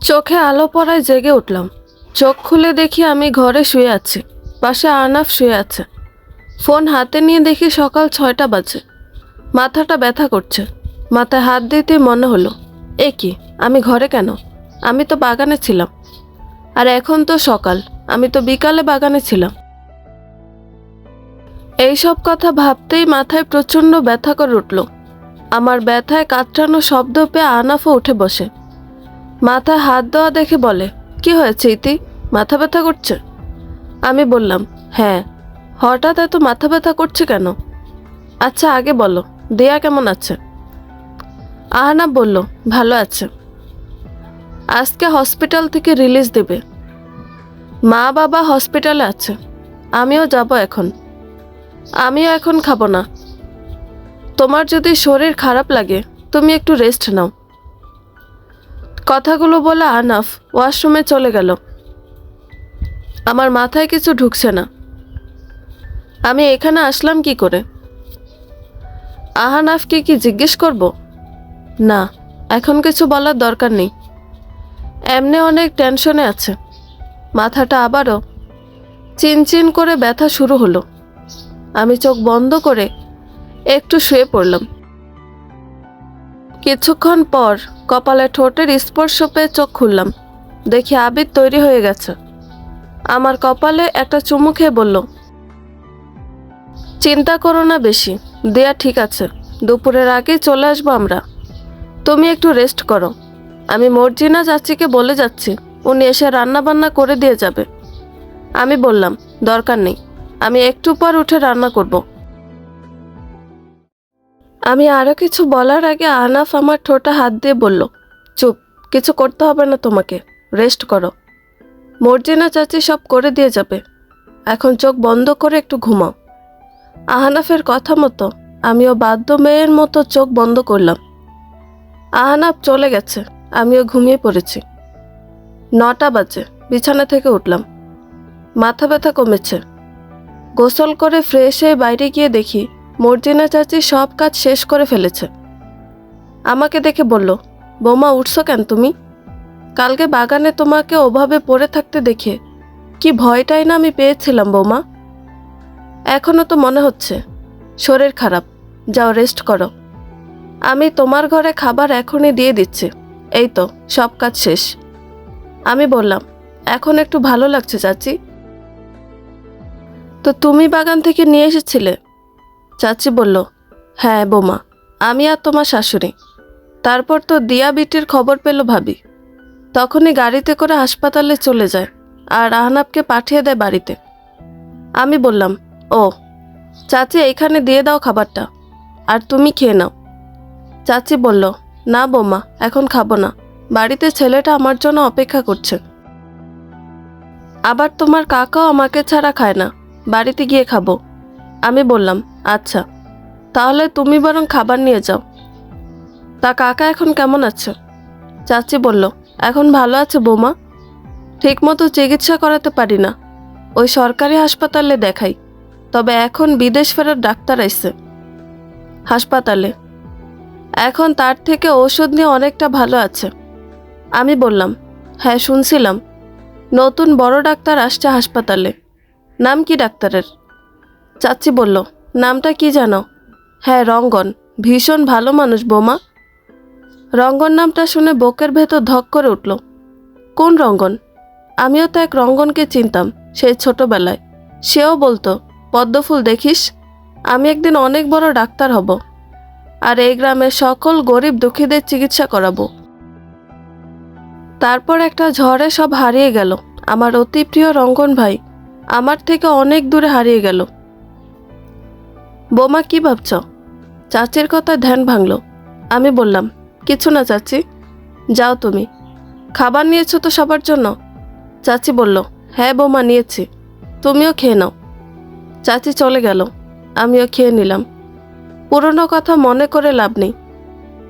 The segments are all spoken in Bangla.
চোখে আলো পড়ায় জেগে উঠলাম। চোখ খুলে দেখি আমি ঘরে শুয়ে আছি, পাশে আহনাফ শুয়ে আছে। ফোন হাতে নিয়ে দেখি সকাল 6টা বাজে। মাথাটা ব্যথা করছে। মাথায় হাত দিতে মনে হলো, এ কি, আমি ঘরে কেন? আমি তো বাগানে ছিলাম। আর এখন তো সকাল, আমি তো বিকালে বাগানে ছিলাম। এইসব কথা ভাবতেই মাথায় প্রচণ্ড ব্যথা করে উঠল। আমার ব্যথায় কাতরানো শব্দ পেয়ে আহনাফও উঠে বসে। মাথায় হাত দেওয়া দেখে বলে, কি হয়েছে ইতি, মাথা ব্যথা করছে? আমি বললাম, হ্যাঁ। হঠাৎ এত মাথা ব্যথা করছে কেন? আচ্ছা আগে বলো, দেয়া কেমন আছে? আহনাফ বলল, ভালো আছে। আজকে হসপিটাল থেকে রিলিজ দেবে। মা বাবা হসপিটালে আছে, আমিও যাব এখন। আমিও এখন খাবো না। তোমার যদি শরীর খারাপ লাগে তুমি একটু রেস্ট নাও। কথাগুলো বলে আহনাফ ওয়াশরুমে চলে গেল। আমার মাথায় কিছু ঢুকছে না। আমি এখানে আসলাম কি করে? আহনাফকে কি জিজ্ঞেস করব? না, এখন কিছু বলার দরকার নেই। এমনি অনেক টেনশনে আছে। মাথাটা আবারও চিনচিন করে ব্যথা শুরু হলো। আমি চোখ বন্ধ করে একটু শুয়ে পড়লাম। কিছুক্ষণ পর কপালে ঠোঁটের স্পর্শ পেয়ে চোখ খুললাম। দেখি আবির তৈরি হয়ে গেছে। আমার কপালে একটা চুমু খেয়ে বলল, চিন্তা করো না বেশি, দেয়া ঠিক আছে। দুপুরের আগে চলে আসবো আমরা। তুমি একটু রেস্ট করো। আমি মর্জিনা চাচিকে বলে যাচ্ছি, উনি এসে রান্না বান্না করে দিয়ে যাবে। আমি বললাম, দরকার নেই, আমি একটু পর উঠে রান্না করব। আমি আরও কিছু বলার আগে আহনাফ আমার ঠোঁটে হাত দিয়ে বলল, চুপ, কিছু করতে হবে না তোমাকে, রেস্ট করো। মর্জিনা চাচি সব করে দিয়ে যাবে। এখন চোখ বন্ধ করে একটু ঘুমাও। আহনাফের কথা মতো আমিও বাধ্য মেয়ের মতো চোখ বন্ধ করলাম। আহনাফ চলে গেছে, আমিও ঘুমিয়ে পড়েছি। 9টা বাজে বিছানা থেকে উঠলাম। মাথা ব্যথা কমেছে। গোসল করে ফ্রেশ হয়ে বাইরে গিয়ে দেখি মর্জিনা চাচি সব কাজ শেষ করে ফেলেছে। আমাকে দেখে বলল, বৌমা উঠছো কেন তুমি? কালকে বাগানে তোমাকে ওভাবে পড়ে থাকতে দেখে কি ভয়টাই না আমি পেয়েছিলাম বৌমা। এখনও তো মনে হচ্ছে শরীর খারাপ, যাও রেস্ট করো। আমি তোমার ঘরে খাবার এখনই দিয়ে দিচ্ছি, এই তো সব কাজ শেষ। আমি বললাম, এখন একটু ভালো লাগছে চাচি। তো তুমি বাগান থেকে নিয়ে এসেছিলে? চাচি বলল, হ্যাঁ বৌমা, আমি আর তোমার শাশুড়ি। তারপর তো দিয়া বিটির খবর পেল ভাবি, তখনই গাড়িতে করে হাসপাতালে চলে যায় আর আহনাবকে পাঠিয়ে দেয় বাড়িতে। আমি বললাম, ও চাচি, এইখানে দিয়ে দাও খাবারটা, আর তুমি খেয়ে নাও। চাচি বলল, না বৌমা, এখন খাবো না, বাড়িতে ছেলেটা আমার জন্য অপেক্ষা করছে। আবার তোমার কাকাও আমাকে ছাড়া খায় না, বাড়িতে গিয়ে খাবো। আমি বললাম, আচ্ছা, তাহলে তুমি বরং খাবার নিয়ে যাও। তা কাকা এখন কেমন আছে? চাচি বলল, এখন ভালো আছে বৌমা, ঠিকমতো চিকিৎসা করাতে পারি না, ওই সরকারি হাসপাতালে দেখাই। তবে এখন বিদেশ ফেরার ডাক্তার আইছে হাসপাতালে, এখন তার থেকে ঔষধ নিয়ে অনেকটা ভালো আছে। আমি বললাম, হ্যাঁ শুনছিলাম নতুন বড় ডাক্তার আসছে হাসপাতালে, নাম কি ডাক্তারের? চাচি বলল, নামটা কি জানো? হ্যাঁ রঙ্গন, ভীষণ ভালো মানুষ বৌমা। রঙ্গন নামটা শুনে বুকের ভেতর ধক করে উঠল। কোন রঙ্গন? আমিও তো এক রঙ্গনকে চিনতাম সেই ছোটবেলায়। সেও বলতো, পদ্মফুল দেখিস, আমি একদিন অনেক বড় ডাক্তার হব, আর এই গ্রামের সকল গরিব দুঃখীদের চিকিৎসা করাবো। তারপর একটা ঝড়ে সব হারিয়ে গেল। আমার অতি প্রিয় রঙ্গন ভাই আমার থেকে অনেক দূরে হারিয়ে গেল। বৌমা কি ভাবছ? চাচির কথা ধ্যান ভাঙল। আমি বললাম, কিছু না চাচি, যাও তুমি। খাবার নিয়েছো তো সবার জন্য? চাচি বলল, হ্যাঁ বৌমা নিয়েছি, তুমিও খেয়ে নাও। চাচি চলে গেল, আমিও খেয়ে নিলাম। পুরনো কথা মনে করে লাভ নেই,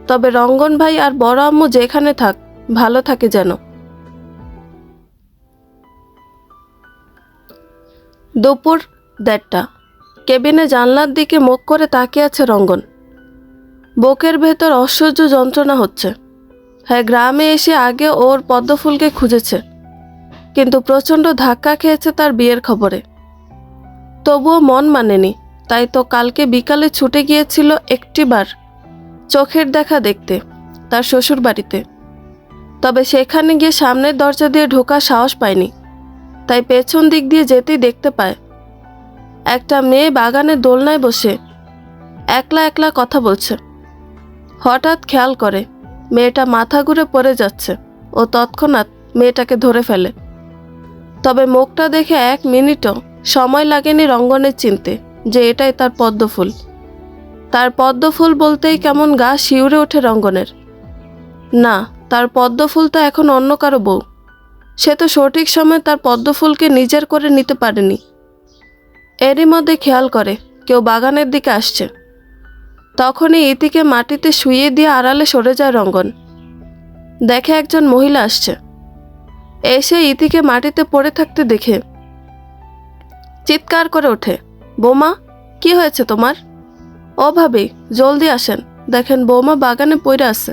তবে রঙ্গন ভাই আর বড় আম্মু যেখানে থাক, ভালো থাকে যেন। দুপুর 1:30। কেবিনে জানলার দিকে মুখ করে তাকিয়ে আছে রঙ্গন। বুকের ভেতর অসহ্য যন্ত্রণা হচ্ছে। হ্যাঁ, গ্রামে এসে আগে ওর পদ্মফুলকে খুঁজেছে, কিন্তু প্রচণ্ড ধাক্কা খেয়েছে তার বিয়ের খবরে। তবুও মন মানেনি, তাই তো কালকে বিকালে ছুটে গিয়েছিল একটিবার চোখের দেখা দেখতে তার শ্বশুর বাড়িতে। তবে সেখানে গিয়ে সামনের দরজা দিয়ে ঢোকার সাহস পায়নি, তাই পেছন দিক দিয়ে যেতেই দেখতে পায় একটা মেয়ে বাগানের দোলনায় বসে একলা একলা কথা বলছে। হঠাৎ খেয়াল করে মেয়েটা মাথা ঘুরে পড়ে যাচ্ছে ও তৎক্ষণাৎ মেয়েটাকে ধরে ফেলে। তবে মুখটা দেখে 1 মিনিটও সময় লাগেনি রঙ্গনের চিনতে যে এটাই তার পদ্মফুল। তার পদ্মফুল বলতেই কেমন গা শিউরে ওঠে রঙ্গনের। না, তার পদ্মফুল তো এখন অন্য কারো বউ। সে তো সঠিক সময় তার পদ্মফুলকে নিজের করে নিতে পারেনি। এরই মধ্যে খেয়াল করে কেউ বাগানের দিকে আসছে। তখনই ইতিকে মাটিতে শুইয়ে দিয়ে আড়ালে সরে যায় রঙ্গন। দেখে একজন মহিলা আসছে। এসে ইতিকে মাটিতে পড়ে থাকতে দেখে চিৎকার করে ওঠে, বৌমা, কি হয়েছে তোমার? ও ভাবি, জলদি আসেন, দেখেন বৌমা বাগানে পড়ে আছে।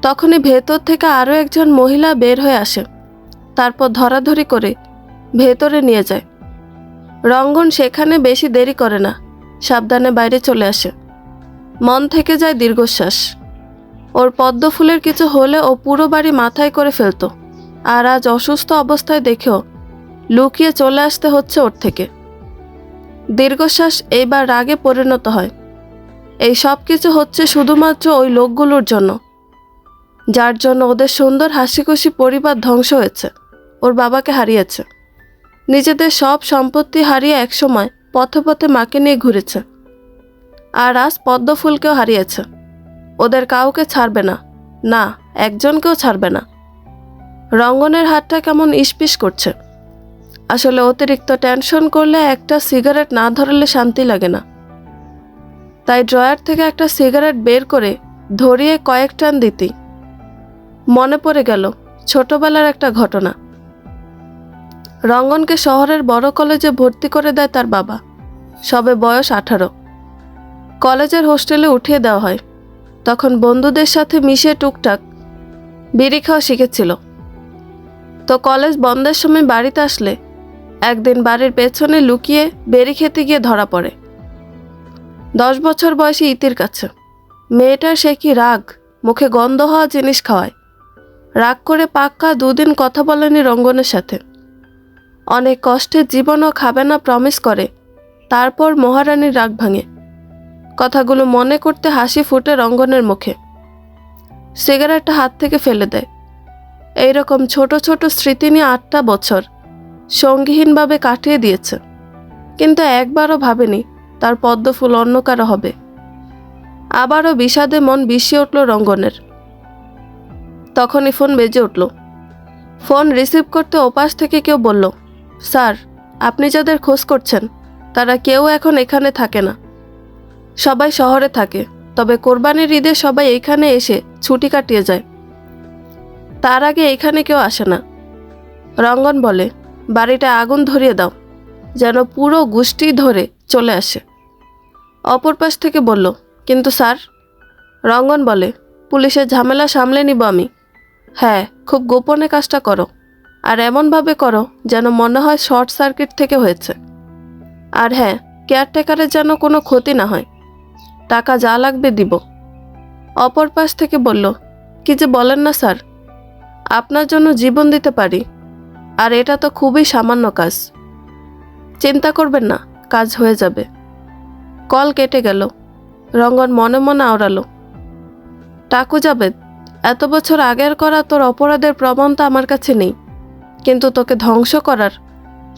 তখনই ভেতর থেকে আরও একজন মহিলা বের হয়ে আসে, তারপর ধরাধরি করে ভেতরে নিয়ে যায়। রঙ্গন সেখানে বেশি দেরি করে না, সাবধানে বাইরে চলে আসে। মন থেকে যায় দীর্ঘশ্বাস। ওর পদ্মফুলের কিছু হলে ও পুরো বাড়ি মাথায় করে ফেলতো, আর আজ অসুস্থ অবস্থায় দেখেও লুকিয়ে চলে আসতে হচ্ছে ওর থেকে। দীর্ঘশ্বাস এইবার রাগে পরিণত হয়। এই সব কিছু হচ্ছে শুধুমাত্র ওই লোকগুলোর জন্য, যার জন্য ওদের সুন্দর হাসিখুশি পরিবার ধ্বংস হয়েছে। ওর বাবাকে হারিয়েছে, নিজেদের সব সম্পত্তি হারিয়ে একসময় পথে পথে মাকে নিয়ে ঘুরেছে, আর আজ পদ্মফুলকেও হারিয়েছে। ওদের কাউকে ছাড়বে না, না, একজনকেও ছাড়বে না। রঙ্গনের হাতটা কেমন ইসপিস করছে। আসলে অতিরিক্ত টেনশন করলে একটা সিগারেট না ধরালে শান্তি লাগে না। তাই ড্রয়ার থেকে একটা সিগারেট বের করে ধরিয়ে কয়েক টান দিতেই মনে পড়ে গেল ছোটবেলার একটা ঘটনা। রঙ্গনকে শহরের বড় কলেজে ভর্তি করে দেয় তার বাবা, সবে বয়স 18। কলেজের হোস্টেলে উঠিয়ে দেওয়া হয়। তখন বন্ধুদের সাথে মিশে টুকটাক বিড়ি খাওয়া শিখেছিল। তো কলেজ বন্ধের সময় বাড়িতে আসলে একদিন বাড়ির পেছনে লুকিয়ে বেরি খেতে গিয়ে ধরা পড়ে 10 বছর বয়সী ইতির কাছে। মেয়েটার সে কি রাগ, মুখে গন্ধ হওয়া জিনিস খাওয়ায়। রাগ করে পাক্কা 2 দিন কথা বলেনি রঙ্গনের সাথে। অনেক কষ্টে জীবনও খাবে না প্রমিস করে। তারপর মহারানীর রাগ ভাঙে। কথাগুলো মনে করতে হাসি ফুটে রঙ্গনের মুখে। সিগারেটটা হাত থেকে ফেলে দেয়। এইরকম ছোট ছোট স্মৃতি নিয়ে 8টা বছর সঙ্গীহীনভাবে কাটিয়ে দিয়েছে, কিন্তু একবারও ভাবেনি তার পদ্মফুল অন্য কারো হবে। আবারও বিষাদে মন বিষিয়ে উঠল রঙ্গনের। তখনই ফোন বেজে উঠল। ফোন রিসিভ করতে ওপাশ থেকে কেউ বলল, স্যার, আপনি যাদের খোঁজ করছেন তারা কেউ এখন এখানে থাকে না, সবাই শহরে থাকে। তবে কোরবানির ঈদে সবাই এখানে এসে ছুটি কাটিয়ে যায়, তার আগে এখানে কেউ আসে না। রঙ্গন বলে, বাড়িটা আগুন ধরিয়ে দাও, যেন পুরো গোষ্ঠী ধরে চলে আসে। অপর পাশ থেকে বলল, কিন্তু স্যার। রঙ্গন বলে, পুলিশের ঝামেলা সামলে নিব আমি। হ্যাঁ, খুব গোপনে কাজটা করো, আর এমনভাবে করো যেন মনে হয় শর্ট সার্কিট থেকে হয়েছে। আর হ্যাঁ, কেয়ারটেকারের যেন কোনো ক্ষতি না হয়। টাকা যা লাগবে দিব। অপর পাশ থেকে বলল, কি যে বলেন না স্যার, আপনার জন্য জীবন দিতে পারি, আর এটা তো খুবই সামান্য কাজ। চিন্তা করবেন না, কাজ হয়ে যাবে। কল কেটে গেল। রঙ্গন মনে মনে আওড়ালো, টাকু জাবেদ, এত বছর আগের করা তোর অপরাধের প্রমাণটা আমার কাছে নেই, কিন্তু তোকে ধ্বংস করার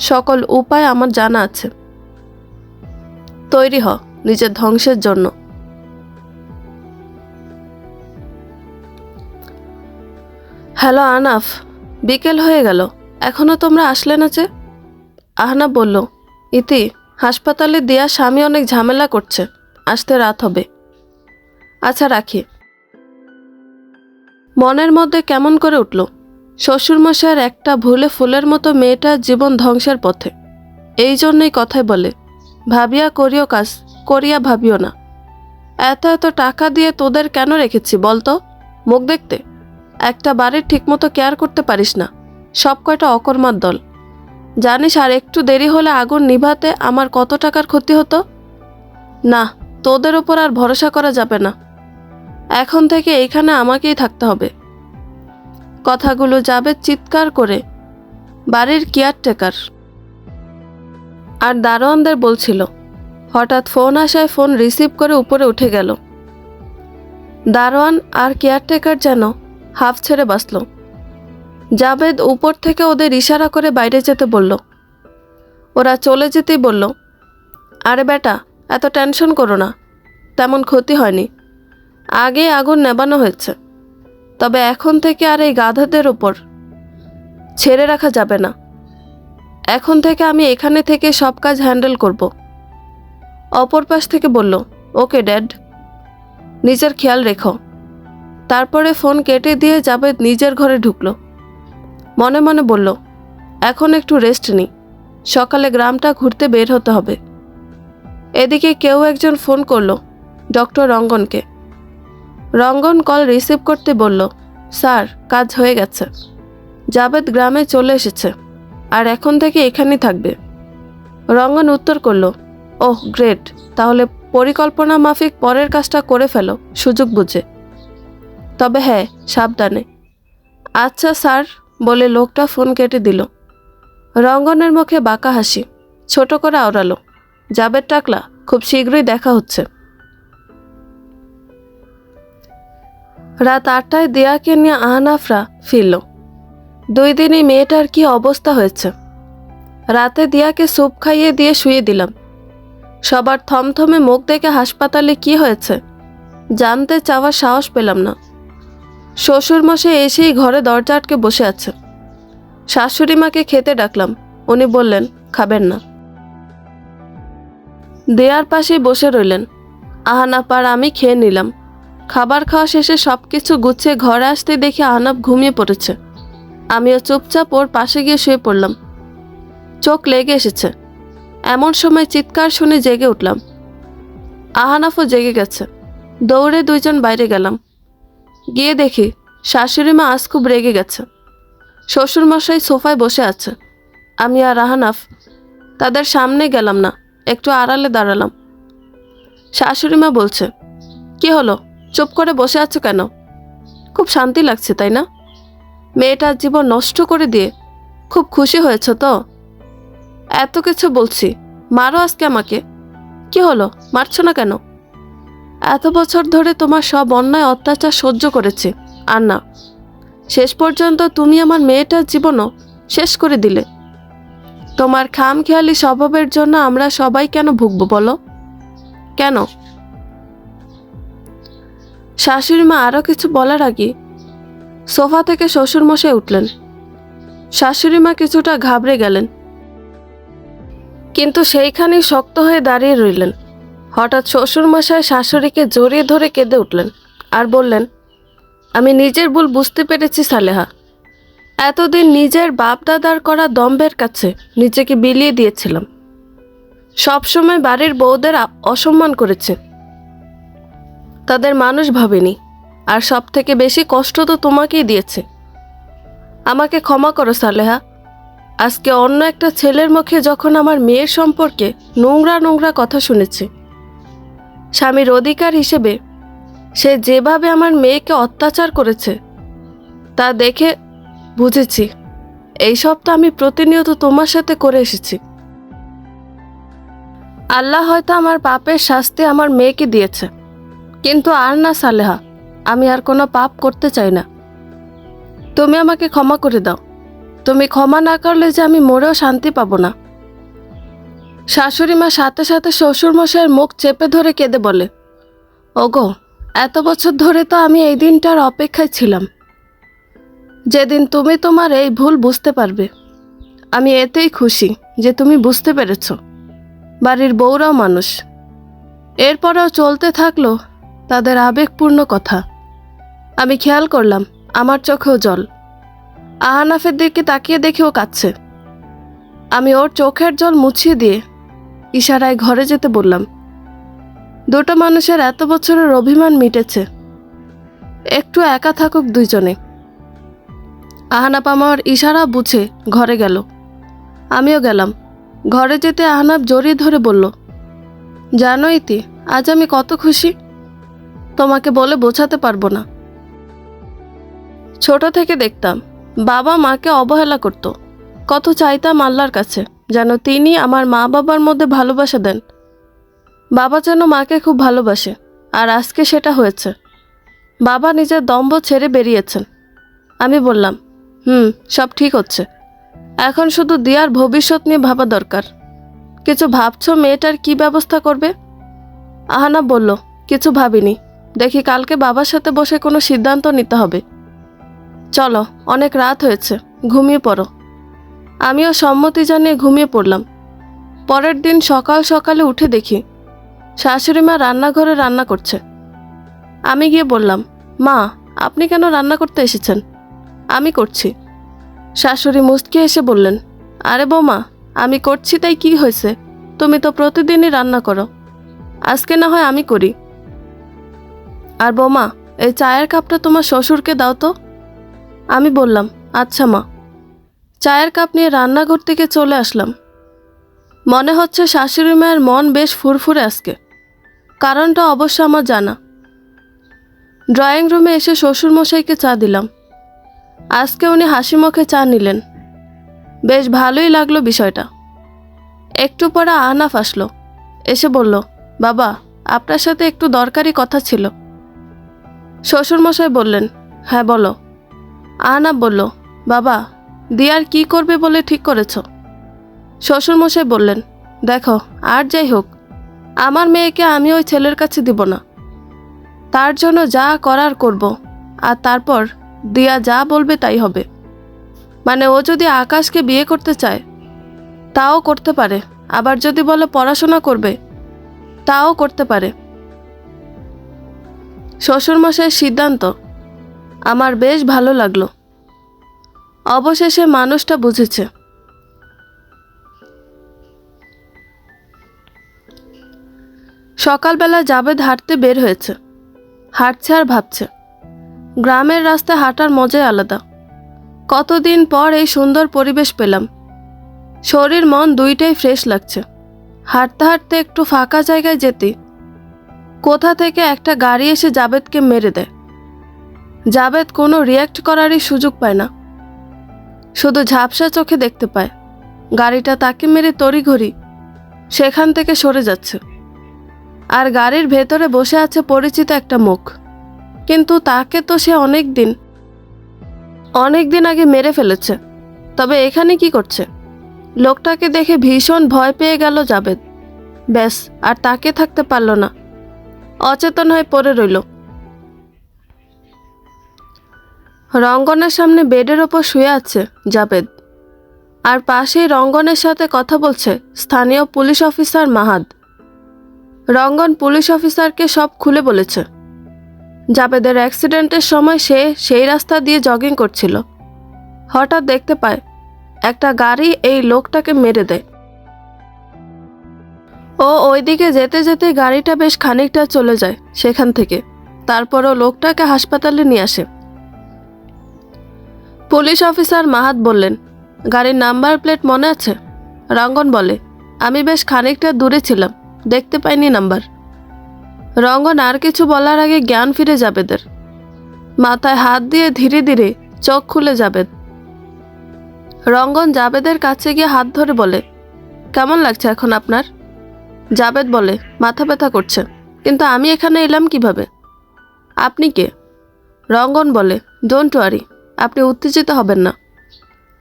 সকল উপায় আমার জানা আছে। তৈরি হ নিজের ধ্বংসের জন্য। হ্যালো আহনাফ, বিকেল হয়ে গেল, এখনো তোমরা আসলে না যে? আহনাফ বলল, ইতি, হাসপাতালে দিয়া স্বামী অনেক ঝামেলা করছে, আসতে রাত হবে। আচ্ছা, রাখি। মনের মধ্যে কেমন করে উঠল, শ্বশুরমশাইয়ের একটা ভুলে ফুলের মতো মেয়েটার জীবন ধ্বংসের পথে। এই জন্যই কথায় বলে, ভাবিয়া করিও কাজ, করিয়া ভাবিও না। এত এত টাকা দিয়ে তোদের কেন রেখেছি বলতো, মুখ দেখতে? একটা বাড়ির ঠিকমতো কেয়ার করতে পারিস না, সব কয়টা অকর্মার দল। জানিস আর একটু দেরি হলে আগুন নিভাতে আমার কত টাকার ক্ষতি হতো। না, তোদের ওপর আর ভরসা করা যাবে না। এখন থেকে এইখানে আমাকেই থাকতে হবে। কথাগুলো জাবেদ চিৎকার করে বাড়ির কেয়ারটেকার আর দারোয়ানদের বলছিল। হঠাৎ ফোন আসায় ফোন রিসিভ করে উপরে উঠে গেল। দারোয়ান আর কেয়ারটেকার যেন হাফ ছেড়ে বাঁচল। জাবেদ উপর থেকে ওদের ইশারা করে বাইরে যেতে বলল। ওরা চলে যেতেই বলল, আরে বেটা, এত টেনশন করো না, তেমন ক্ষতি হয়নি। আগে আগুন নেবানো হয়েছে, তবে এখন থেকে আর এই গাধাদের উপর ছেড়ে রাখা যাবে না। এখন থেকে আমি এখানে থেকে সব কাজ হ্যান্ডেল করব। অপর পাশ থেকে বলল, ওকে ড্যাড, নিজের খেয়াল রেখো। তারপরে ফোন কেটে দিয়ে জাবেদ নিজের ঘরে ঢুকল। মনে মনে বলল, এখন একটু রেস্ট নিই, সকালে গ্রামটা ঘুরতে বের হতে হবে। এদিকে কেউ একজন ফোন করলো ডক্টর রঙ্গনকে। রঙ্গন কল রিসিভ করতে বলল, স্যার, কাজ হয়ে গেছে। জাবেদ গ্রামে চলে এসেছে আর এখন থেকে এখানেই থাকবে। রঙ্গন উত্তর করল, ওহ গ্রেট, তাহলে পরিকল্পনা মাফিক পরের কাজটা করে ফেলো সুযোগ বুঝে। তবে হ্যাঁ, সাবধানে। আচ্ছা স্যার বলে লোকটা ফোন কেটে দিল। রঙ্গনের মুখে বাঁকা হাসি ছোট করে আওড়ালো। জাবেদ টাকলা, খুব শীঘ্রই দেখা হচ্ছে। রাত 8টায় দিয়াকে নিয়ে আহনাফরা ফিরল। 2 দিনই মেয়েটার কি অবস্থা হয়েছে। রাতে দিয়াকে স্যুপ খাইয়ে দিয়ে শুয়ে দিলাম। সবার থমথমে মুখ দেখে হাসপাতালে কি হয়েছে জানতে চাওয়ার সাহস পেলাম না। শ্বশুরমশাই এসেই ঘরে দরজা আটকে বসে আছে। শাশুড়ি মাকে খেতে ডাকলাম, উনি বললেন খাবেন না। দেয়ার পাশে বসে রইলেন। আহনাফ আর আমি খেয়ে নিলাম। খাবার খাওয়া শেষে সব কিছু গুছিয়ে ঘরে আসতে দেখি আহনাফ ঘুমিয়ে পড়েছে। আমিও চুপচাপ ওর পাশে গিয়ে শুয়ে পড়লাম। চোখ লেগে এসেছে। এমন সময় চিৎকার শুনে জেগে উঠলাম। আহনাফও জেগে গেছে। দৌড়ে 2 জন বাইরে গেলাম। গিয়ে দেখি শাশুড়ি মা আজ খুব রেগে গেছে। শ্বশুরমশাই সোফায় বসে আছে। আমি আর আহনাফ তাদের সামনে গেলাম না, একটু আড়ালে দাঁড়ালাম। শাশুড়ি মা বলছে, কি হলো, চুপ করে বসে আছো কেন? খুব শান্তি লাগছে তাই না? মেয়েটার জীবন নষ্ট করে দিয়ে খুব খুশি হয়েছ তো? এত কিছু বলছি, মারো আজকে আমাকে। কি হলো, মারছো না কেন? এত বছর ধরে তোমার সব অন্যায় অত্যাচার সহ্য করেছি, আর না, শেষ পর্যন্ত তুমি আমার মেয়েটার জীবনও শেষ করে দিলে। তোমার খামখেয়ালি স্বভাবের জন্য আমরা সবাই কেন ভুগবো বলো? কেন? শাশুড়ি মা আরও কিছু বলার আগে সোফা থেকে শ্বশুরমশাই উঠলেন। শাশুড়ি মা কিছুটা ঘাবড়ে গেলেন, কিন্তু সেইখানেই শক্ত হয়ে দাঁড়িয়ে রইলেন। হঠাৎ শ্বশুরমশাই শাশুড়িকে জড়িয়ে ধরে কেঁদে উঠলেন আর বললেন, আমি নিজের ভুল বুঝতে পেরেছি সালেহা। এতদিন নিজের বাপ দাদার করা দম্ভের কাছে নিজেকে বিলিয়ে দিয়েছিলাম। সবসময় বাড়ির বউদের অসম্মান করেছে, তাদের মানুষ ভাবেনি, আর সব থেকে বেশি কষ্ট তো তোমাকেই দিয়েছে। আমাকে ক্ষমা করো সালেহা। আজকে অন্য একটা ছেলের মুখে যখন আমার মেয়ের সম্পর্কে নোংরা নোংরা কথা শুনেছি, স্বামীর অধিকার হিসেবে সে যেভাবে আমার মেয়েকে অত্যাচার করেছে তা দেখে বুঝেছি এই সবটা আমি প্রতিনিয়ত তোমার সাথে করে এসেছি। আল্লাহ হয়তো আমার পাপের শাস্তি আমার মেয়েকে দিয়েছে, কিন্তু আর না সালেহা, আমি আর কোনো পাপ করতে চাই না। তুমি আমাকে ক্ষমা করে দাও। তুমি ক্ষমা না করলে যে আমি মরেও শান্তি পাবো না। শাশুড়ি মা সাথে সাথে শ্বশুরমশাইয়ের মুখ চেপে ধরে কেঁদে বলে, ওগো, এত বছর ধরে তো আমি এই দিনটার অপেক্ষায় ছিলাম, যেদিন তুমি তোমার এই ভুল বুঝতে পারবে। আমি এতেই খুশি যে তুমি বুঝতে পেরেছ। বাড়ির বউরাও মানুষ। এরপরেও চলতে থাকলো তাদের আবেগপূর্ণ কথা। আমি খেয়াল করলাম আমার চোখেও জল। আহনাফের দিকে তাকিয়ে দেখে ও কাঁদছে। আমি ওর চোখের জল মুছিয়ে দিয়ে ইশারায় ঘরে যেতে বললাম। 2টো মানুষের এত বছরের অভিমান মিটেছে। একটু একা থাকুক 2 জনে, আহনাব আমার ইশারা বুঝে ঘরে গেল। আমিও গেলাম। ঘরে যেতে আহনাব জড়িয়ে ধরে বলল, জানো ইতি, আজ আমি কত খুশি, তোমাকে বলে বোঝাতে পারবো না। ছোট থেকে দেখতাম বাবা মাকে অবহেলা করত। কত চাইতাম আল্লাহর কাছে যেন তিনি আমার মা বাবার মধ্যে ভালোবাসা দেন। বাবা যেন মাকে খুব ভালোবাসে, আর আজকে সেটা হয়েছে। বাবা নিজের দম্ভ ছেড়ে বেরিয়েছেন। আমি বললাম, সব ঠিক হচ্ছে, এখন শুধু দিয়ার ভবিষ্যৎ নিয়ে ভাবা দরকার। কিছু ভাবছো মেয়েটার কি ব্যবস্থা করবে? আহনাব বলল, কিছু ভাবিনি, দেখি কালকে বাবার সাথে বসে কোনো সিদ্ধান্ত নিতে হবে। চলো, অনেক রাত হয়েছে, ঘুমিয়ে পড়ো। আমিও সম্মতি জানিয়ে ঘুমিয়ে পড়লাম। পরের দিন সকাল সকালে উঠে দেখি শাশুড়ি মা রান্নাঘরে রান্না করছে। আমি গিয়ে বললাম, মা, আপনি কেন রান্না করতে এসেছেন? আমি করছি। শাশুড়ি মুচকি এসে বললেন, আরে বৌমা, আমি করছি তাই কি হয়েছে? তুমি তো প্রতিদিনই রান্না করো, আজকে না হয় আমি করি। আর বৌমা, এই চায়ের কাপটা তোমার শ্বশুরকে দাও তো। আমি বললাম, আচ্ছা মা। চায়ের কাপ নিয়ে রান্নাঘর থেকে চলে আসলাম। মনে হচ্ছে শাশুড়ি মায়ের মন বেশ ফুরফুরে আজকে। কারণটা অবশ্য আমার জানা। ড্রয়িং রুমে এসে শ্বশুরমশাইকে চা দিলাম। আজকে উনি হাসি মুখে চা নিলেন। বেশ ভালোই লাগলো বিষয়টা। একটু পরে আহনাফ আসলো, এসে বলল, বাবা, আপনার সাথে একটু দরকারি কথা ছিল। শ্বশুরমশাই বললেন, হ্যাঁ বলো। আহনাফ বলল, বাবা, দিয়ার কি করবে বলে ঠিক করেছ? শ্বশুরমশাই বললেন, দেখো, আর যাই হোক, আমার মেয়েকে আমি ওই ছেলের কাছে দিব না। তার জন্য যা করার করব, আর তারপর দিয়া যা বলবে তাই হবে। মানে ও যদি আকাশকে বিয়ে করতে চায় তাও করতে পারে, আবার যদি বলে পড়াশোনা করবে তাও করতে পারে। শ্বশুরমশাইয়ের সিদ্ধান্ত আমার বেশ ভালো লাগলো। অবশেষে মানুষটা বুঝেছে। সকালবেলা জাবেদ হাঁটতে বের হয়েছে। হাঁটছে আর ভাবছে। গ্রামের রাস্তায় হাঁটার মজাই আলাদা। কতদিন পর এই সুন্দর পরিবেশ পেলাম। শরীর মন দুইটাই ফ্রেশ লাগছে। হাঁটতে হাঁটতে একটু ফাঁকা জায়গায় যেতে কোথা থেকে একটা গাড়ি এসে জাবেদকে মেরে দেয়। জাবেদ কোনো রিয়্যাক্ট করারই সুযোগ পায় না, শুধু ঝাপসা চোখে দেখতে পায় গাড়িটা তাকে মেরে তড়িঘড়ি সেখান থেকে সরে যাচ্ছে। আর গাড়ির ভেতরে বসে আছে পরিচিত একটা মুখ, কিন্তু তাকে তো সে অনেক দিন আগে মেরে ফেলেছে। তবে এখানে কি করছে? লোকটাকে দেখে ভীষণ ভয় পেয়ে গেল জাবেদ। ব্যাস, আর তাকে থাকতে পারল না, অচেতন হয়ে পড়ে রইল। রঙ্গনের সামনে বেডের ওপর শুয়ে আছে জাবেদ, আর পাশেই রঙ্গনের সাথে কথা বলছে স্থানীয় পুলিশ অফিসার মাহাদ। রঙ্গন পুলিশ অফিসারকে সব খুলে বলেছে। জাবেদের অ্যাক্সিডেন্টের সময় সে সেই রাস্তা দিয়ে জগিং করছিল। হঠাৎ দেখতে পায় একটা গাড়ি এই লোকটাকে মেরে দেয়। ও ওইদিকে যেতে যেতে গাড়িটা বেশ খানিকটা চলে যায় সেখান থেকে। তারপরও লোকটাকে হাসপাতালে নিয়ে আসে। পুলিশ অফিসার মাহাত বললেন, গাড়ির নাম্বার প্লেট মনে আছে? রঙ্গন বলে, আমি বেশ খানিকটা দূরে ছিলাম, দেখতে পাইনি নাম্বার। রঙ্গন আর কিছু বলার আগে জ্ঞান ফিরে জাবেদের। মাথায় হাত দিয়ে ধীরে ধীরে চোখ খুলে জাবেদ। রঙ্গন জাবেদের কাছে গিয়ে হাত ধরে বলে, কেমন লাগছে এখন আপনার? জাবেদ বলে, মাথা ব্যথা করছে, কিন্তু আমি এখানে এলাম কিভাবে? আপনি কে? রঙ্গন বলে, ডোন্ট ওয়ারি, আপনি উত্তেজিত হবেন না।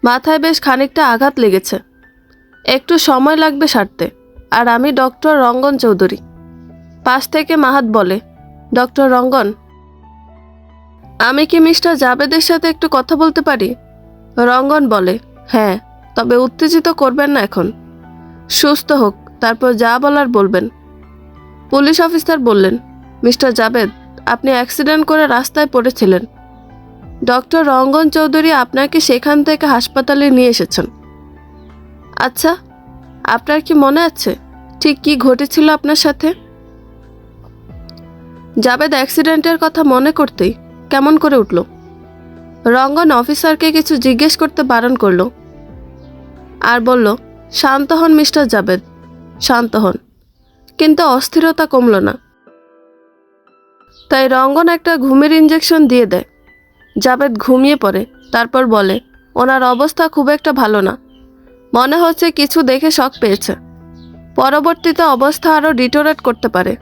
মাথায় বেশ খানিকটা আঘাত লেগেছে, একটু সময় লাগবে সারতে। আর আমি ডক্টর রঙ্গন চৌধুরী। পাশ থেকে মাহাত বলে, ডক্টর রঙ্গন, আমি কি মিস্টার জাবেদের সাথে একটু কথা বলতে পারি? রঙ্গন বলে, হ্যাঁ, তবে উত্তেজিত করবেন না এখন, সুস্থ হোক, তারপর যা বলার বলবেন। পুলিশ অফিসার বললেন, মিস্টার জাবেদ, আপনি অ্যাক্সিডেন্ট করে রাস্তায় পড়েছিলেন। ডক্টর রঙ্গন চৌধুরী আপনাকে সেখান থেকে হাসপাতালে নিয়ে এসেছেন। আচ্ছা, আপনার কি মনে আছে ঠিক কি ঘটেছিল আপনার সাথে? জাবেদ অ্যাক্সিডেন্টের কথা মনে করতেই কেমন করে উঠল। রঙ্গন অফিসারকে কিছু জিজ্ঞেস করতে বারণ করলো আর বলল, শান্ত হন মিস্টার জাবেদ, শান্ত হন। কিন্তু অস্থিরতা কমল না। তাই রঙ্গন একটা ঘুমের ইঞ্জেকশন দিয়ে দেয়। জাবেদ ঘুমিয়ে পড়ে। তারপর বলে, ওনার অবস্থা খুব একটা ভালো না, মনে হচ্ছে কিছু দেখে শক পেয়েছে, পরবর্তীতে অবস্থা আরও ডিটোরেট করতে পারে।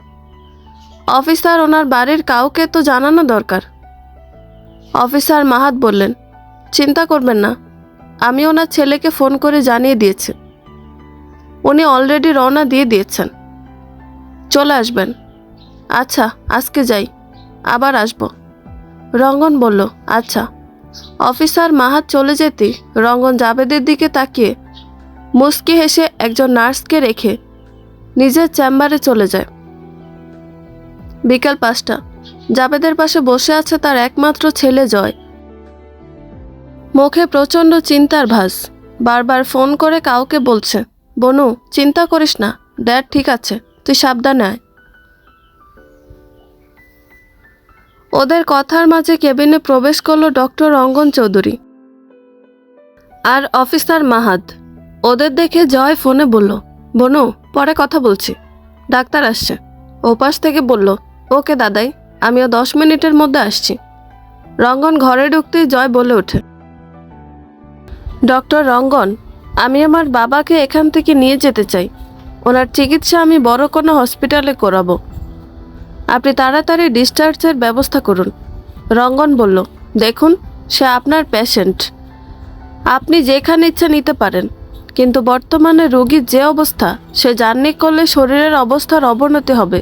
অফিসার, ওনার বাড়ির কাউকে তো জানানো দরকার। অফিসার মাহাত বললেন, চিন্তা করবেন না, আমি ওনার ছেলেকে ফোন করে জানিয়ে দিয়েছি, উনি অলরেডি রওনা দিয়ে দিয়েছেন, চলে আসবেন। আচ্ছা, আজকে যাই, আবার আসব। রঙ্গন বলল, আচ্ছা। অফিসার মাহাত চলে যেতেই রঙ্গন জাবেদের দিকে তাকিয়ে মুচকি হেসে একজন নার্সকে রেখে নিজের চেম্বারে চলে যায়। বিকেল 5টা। জাবেদের পাশে বসে আছে তার একমাত্র ছেলে জয়। মুখে প্রচণ্ড চিন্তার ভাঁজ। বারবার ফোন করে কাউকে বলছে, বনু চিন্তা করিস না, ড্যাড ঠিক আছে, তুই সাবধানে আয়। ওদের কথার মাঝে কেবিনে প্রবেশ করলো ডক্টর রঙ্গন চৌধুরী আর অফিসার মাহাত। ওদের দেখে জয় ফোনে বলল, বনু পরে কথা বলছি, ডাক্তার আসছে। ওপাশ থেকে বলল, ওকে দাদাই, আমিও 10 মিনিটের মধ্যে আসছি। রঙ্গন ঘরে ঢুকতেই জয় বলে ওঠে, ডক্টর রঙ্গন, আমি আমার বাবাকে এখান থেকে নিয়ে যেতে চাই, ওনার চিকিৎসা আমি বড় কোনো হসপিটালে করাবো, আপনি তাড়াতাড়ি ডিসচার্জের ব্যবস্থা করুন। রঙ্গন বলল, দেখুন সে আপনার পেশেন্ট, আপনি যেখানে ইচ্ছা নিতে পারেন, কিন্তু বর্তমানে রোগীর যে অবস্থা, সে জার্নি করলে শরীরের অবস্থার অবনতি হবে,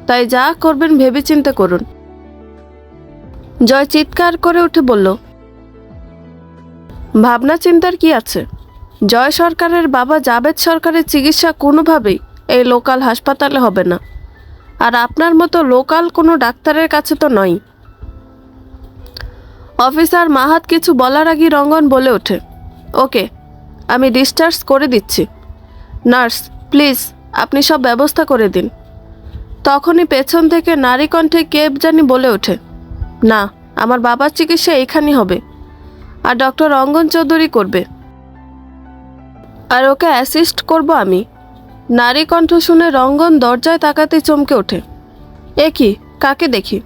তাই যা করবেন ভেবেচিন্তে করুন। জয় চিৎকার করে উঠে বলল, ভাবনা চিন্তার কি আছে? জয় সরকারের বাবা জাবেদ সরকারের চিকিৎসা কোনোভাবেই এই লোকাল হাসপাতালে হবে না, আর আপনার মতো লোকাল কোনো ডাক্তারের কাছে তো নয়। অফিসার মাহাত কিছু বলার আগেই রঙ্গন বলে ওঠে, ওকে, আমি ডিসচার্জ করে দিচ্ছি, নার্স প্লিজ আপনি সব ব্যবস্থা করে দিন। তখনই পেছন থেকে নারী কণ্ঠে কে জানি বলে ওঠে, না, আমার বাবার চিকিৎসা এখানেই হবে, আর ডক্টর রঙ্গন চৌধুরী করবে, আর ওকে অ্যাসিস্ট করব আমি। নারী কণ্ঠ শুনে রঙ্গন দরজায় তাকাতে চমকে ওঠে, এ কি, কাকে দেখি?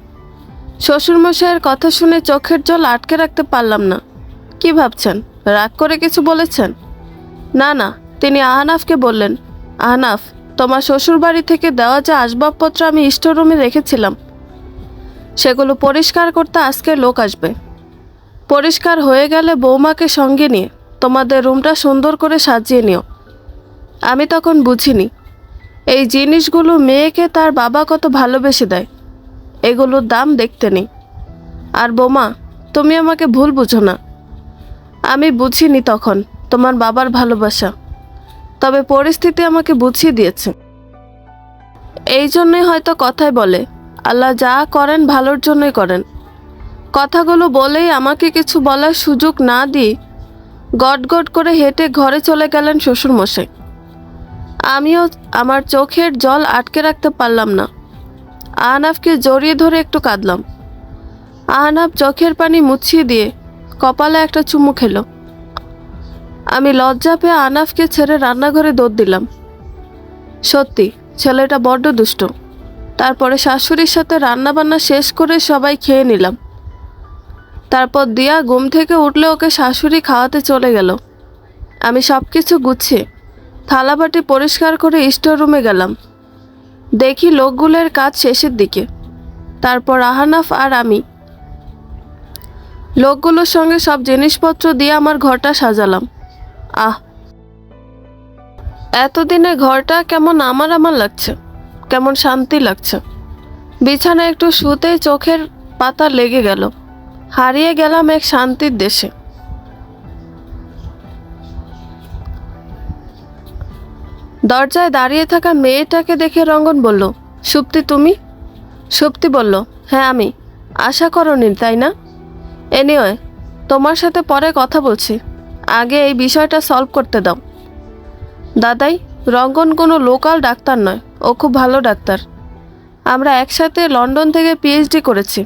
শ্বশুরমশাইয়ের কথা শুনে চোখের জল আটকে রাখতে পারলাম না। কি ভাবছেন, রাগ করে কিছু বলেছেন? না না, তিনি আহনাফকে বললেন, আহনাফ, তোমার শ্বশুরবাড়ি থেকে দেওয়া যে আসবাবপত্র আমি স্টোররুমে রেখেছিলাম, সেগুলো পরিষ্কার করতে আজকে লোক আসবে। পরিষ্কার হয়ে গেলে বৌমাকে সঙ্গে নিয়ে তোমাদের রুমটা সুন্দর করে সাজিয়ে নিও। আমি তখন বুঝিনি এই জিনিসগুলো মেয়েকে তার বাবা কত ভালোবেসে দেয়, এগুলোর দাম দেখতে নেই। আর বৌমা, তুমি আমাকে ভুল বুঝো না, আমি বুঝিনি তখন তোমার বাবার ভালোবাসা, তবে পরিস্থিতি আমাকে বুঝিয়ে দিয়েছে। এই জন্যই হয়তো কথায় বলে, আল্লাহ যা করেন ভালোর জন্যই করেন। কথাগুলো বলেই আমাকে কিছু বলার সুযোগ না দিয়ে গট করে হেঁটে ঘরে চলে গেলেন শ্বশুরমশাই। আমিও আমার চোখের জল আটকে রাখতে পারলাম না। আহনাফকে জড়িয়ে ধরে একটু কাঁদলাম। আহনাফ চোখের পানি মুছিয়ে দিয়ে কপালে একটা চুমু খেলো। আমি লজ্জা পেয়ে আহনাফকে ছেড়ে রান্নাঘরে দৌড় দিলাম। সত্যি ছেলেটা বড্ড দুষ্ট। তারপরে শাশুড়ির সাথে রান্নাবান্না শেষ করে সবাই খেয়ে নিলাম। তারপর দিয়া ঘুম থেকে উঠলে ওকে শাশুড়ি খাওয়াতে চলে গেল। আমি সব কিছু গুছিয়ে থালাবাটি পরিষ্কার করে স্টোর রুমে গেলাম। দেখি লোকগুলোর কাজ শেষের দিকে। তারপর আহনাফ আর আমি লোকগুলোর সঙ্গে সব জিনিসপত্র দিয়ে আমার ঘরটা সাজালাম। এতদিনে ঘরটা কেমন আমার লাগছে, কেমন শান্তি লাগছে। বিছানায় একটু শুতেই চোখের পাতা লেগে গেল। হারিয়ে গেলাম এক শান্তির দেশে। দরজায় দাঁড়িয়ে থাকা মেয়েটাকে দেখে রঙ্গন বলল, সুপ্তি তুমি? সুপ্তি বলল, হ্যাঁ আমি। আশা করনি তাই না? এনিওয়ে, তোমার সাথে পরে কথা বলছি, আগে এই বিষয়টা সলভ করতে দাও। দাদাই, রঙ্গন কোনো লোকাল ডাক্তার নয়, ও খুব ভালো ডাক্তার। আমরা একসাথে লন্ডন থেকে পিএইচডি করেছি।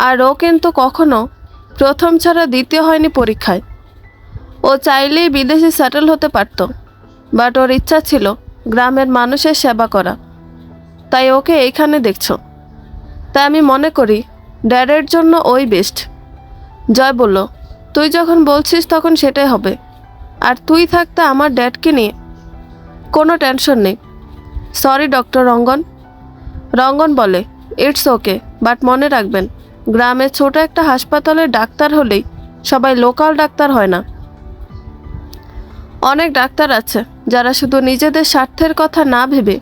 আর ও কিন্তু কখনো প্রথম ছাড়া দ্বিতীয় হয়নি পরীক্ষায়। ও চাইলেই বিদেশে সেটেল হতে পারত, বাট ওর ইচ্ছা ছিল গ্রামের মানুষের সেবা করা, তাই ওকে এইখানে দেখছো। তাই আমি মনে করি ড্যাডের জন্য ওই বেস্ট। জয় বলল, তুই যখন বলছিস তখন সেটাই হবে। আর তুই থাকতে আমার ড্যাডকে নিয়ে কোনো টেনশন নেই। সরি ডক্টর রঙ্গন। রঙ্গন বলে, ইটস ওকে, বাট মনে রাখবেন গ্রামে ছোট একটা হাসপাতালের ডাক্তার হলেই সবাই লোকাল ডাক্তার হয় না। অনেক ডাক্তার আছে যারা শুধু নিজেদের স্বার্থের কথা না ভেবে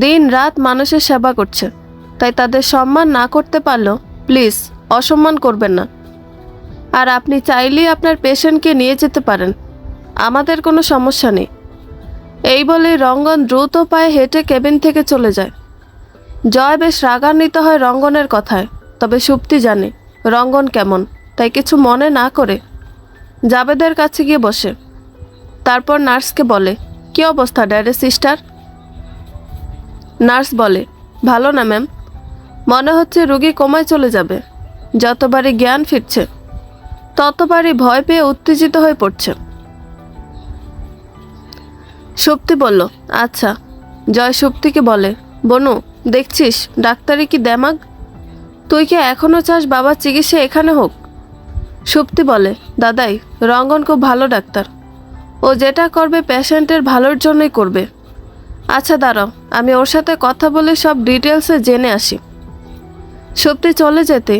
দিন রাত মানুষের সেবা করছে। তাই তাদের সম্মান না করতে পারলেও প্লিজ অসম্মান করবেন না। আর আপনি চাইলেই আপনার পেশেন্টকে নিয়ে যেতে পারেন, আমাদের কোনো সমস্যা নেই। এই বলে রঙ্গন দ্রুত পায়ে হেঁটে কেবিন থেকে চলে যায়। জয় বেশ রাগান্বিত হয় রঙ্গনের কথায়, তবে সুপ্তি জানে রঙ্গন কেমন, তাই কিছু মনে না করে জাবেদের কাছে গিয়ে বসে। তারপর নার্সকে বলে, কী অবস্থা ড্যাডের সিস্টার? নার্স বলে, ভালো না ম্যাম, মনে হচ্ছে রোগী কোমায় চলে যাবে। যতবারই জ্ঞান ফিরছে ততবারই ভয় পেয়ে উত্তেজিত হয়ে পড়ছে। সুপ্তি বলল, আচ্ছা। জয় সুপ্তিকে বলে, বনু দেখছিস ডাক্তারি কি দেমাগ, তুই কি এখনও চাস বাবার চিকিৎসা এখানে হোক? সুপ্তি বলে, দাদাই রঙ্গন খুব ভালো ডাক্তার, ও যেটা করবে পেশেন্টের ভালোর জন্যই করবে। আচ্ছা দাঁড়াও, আমি ওর সাথে কথা বলে সব ডিটেলসে জেনে আসি। সুপ্তি চলে যেতে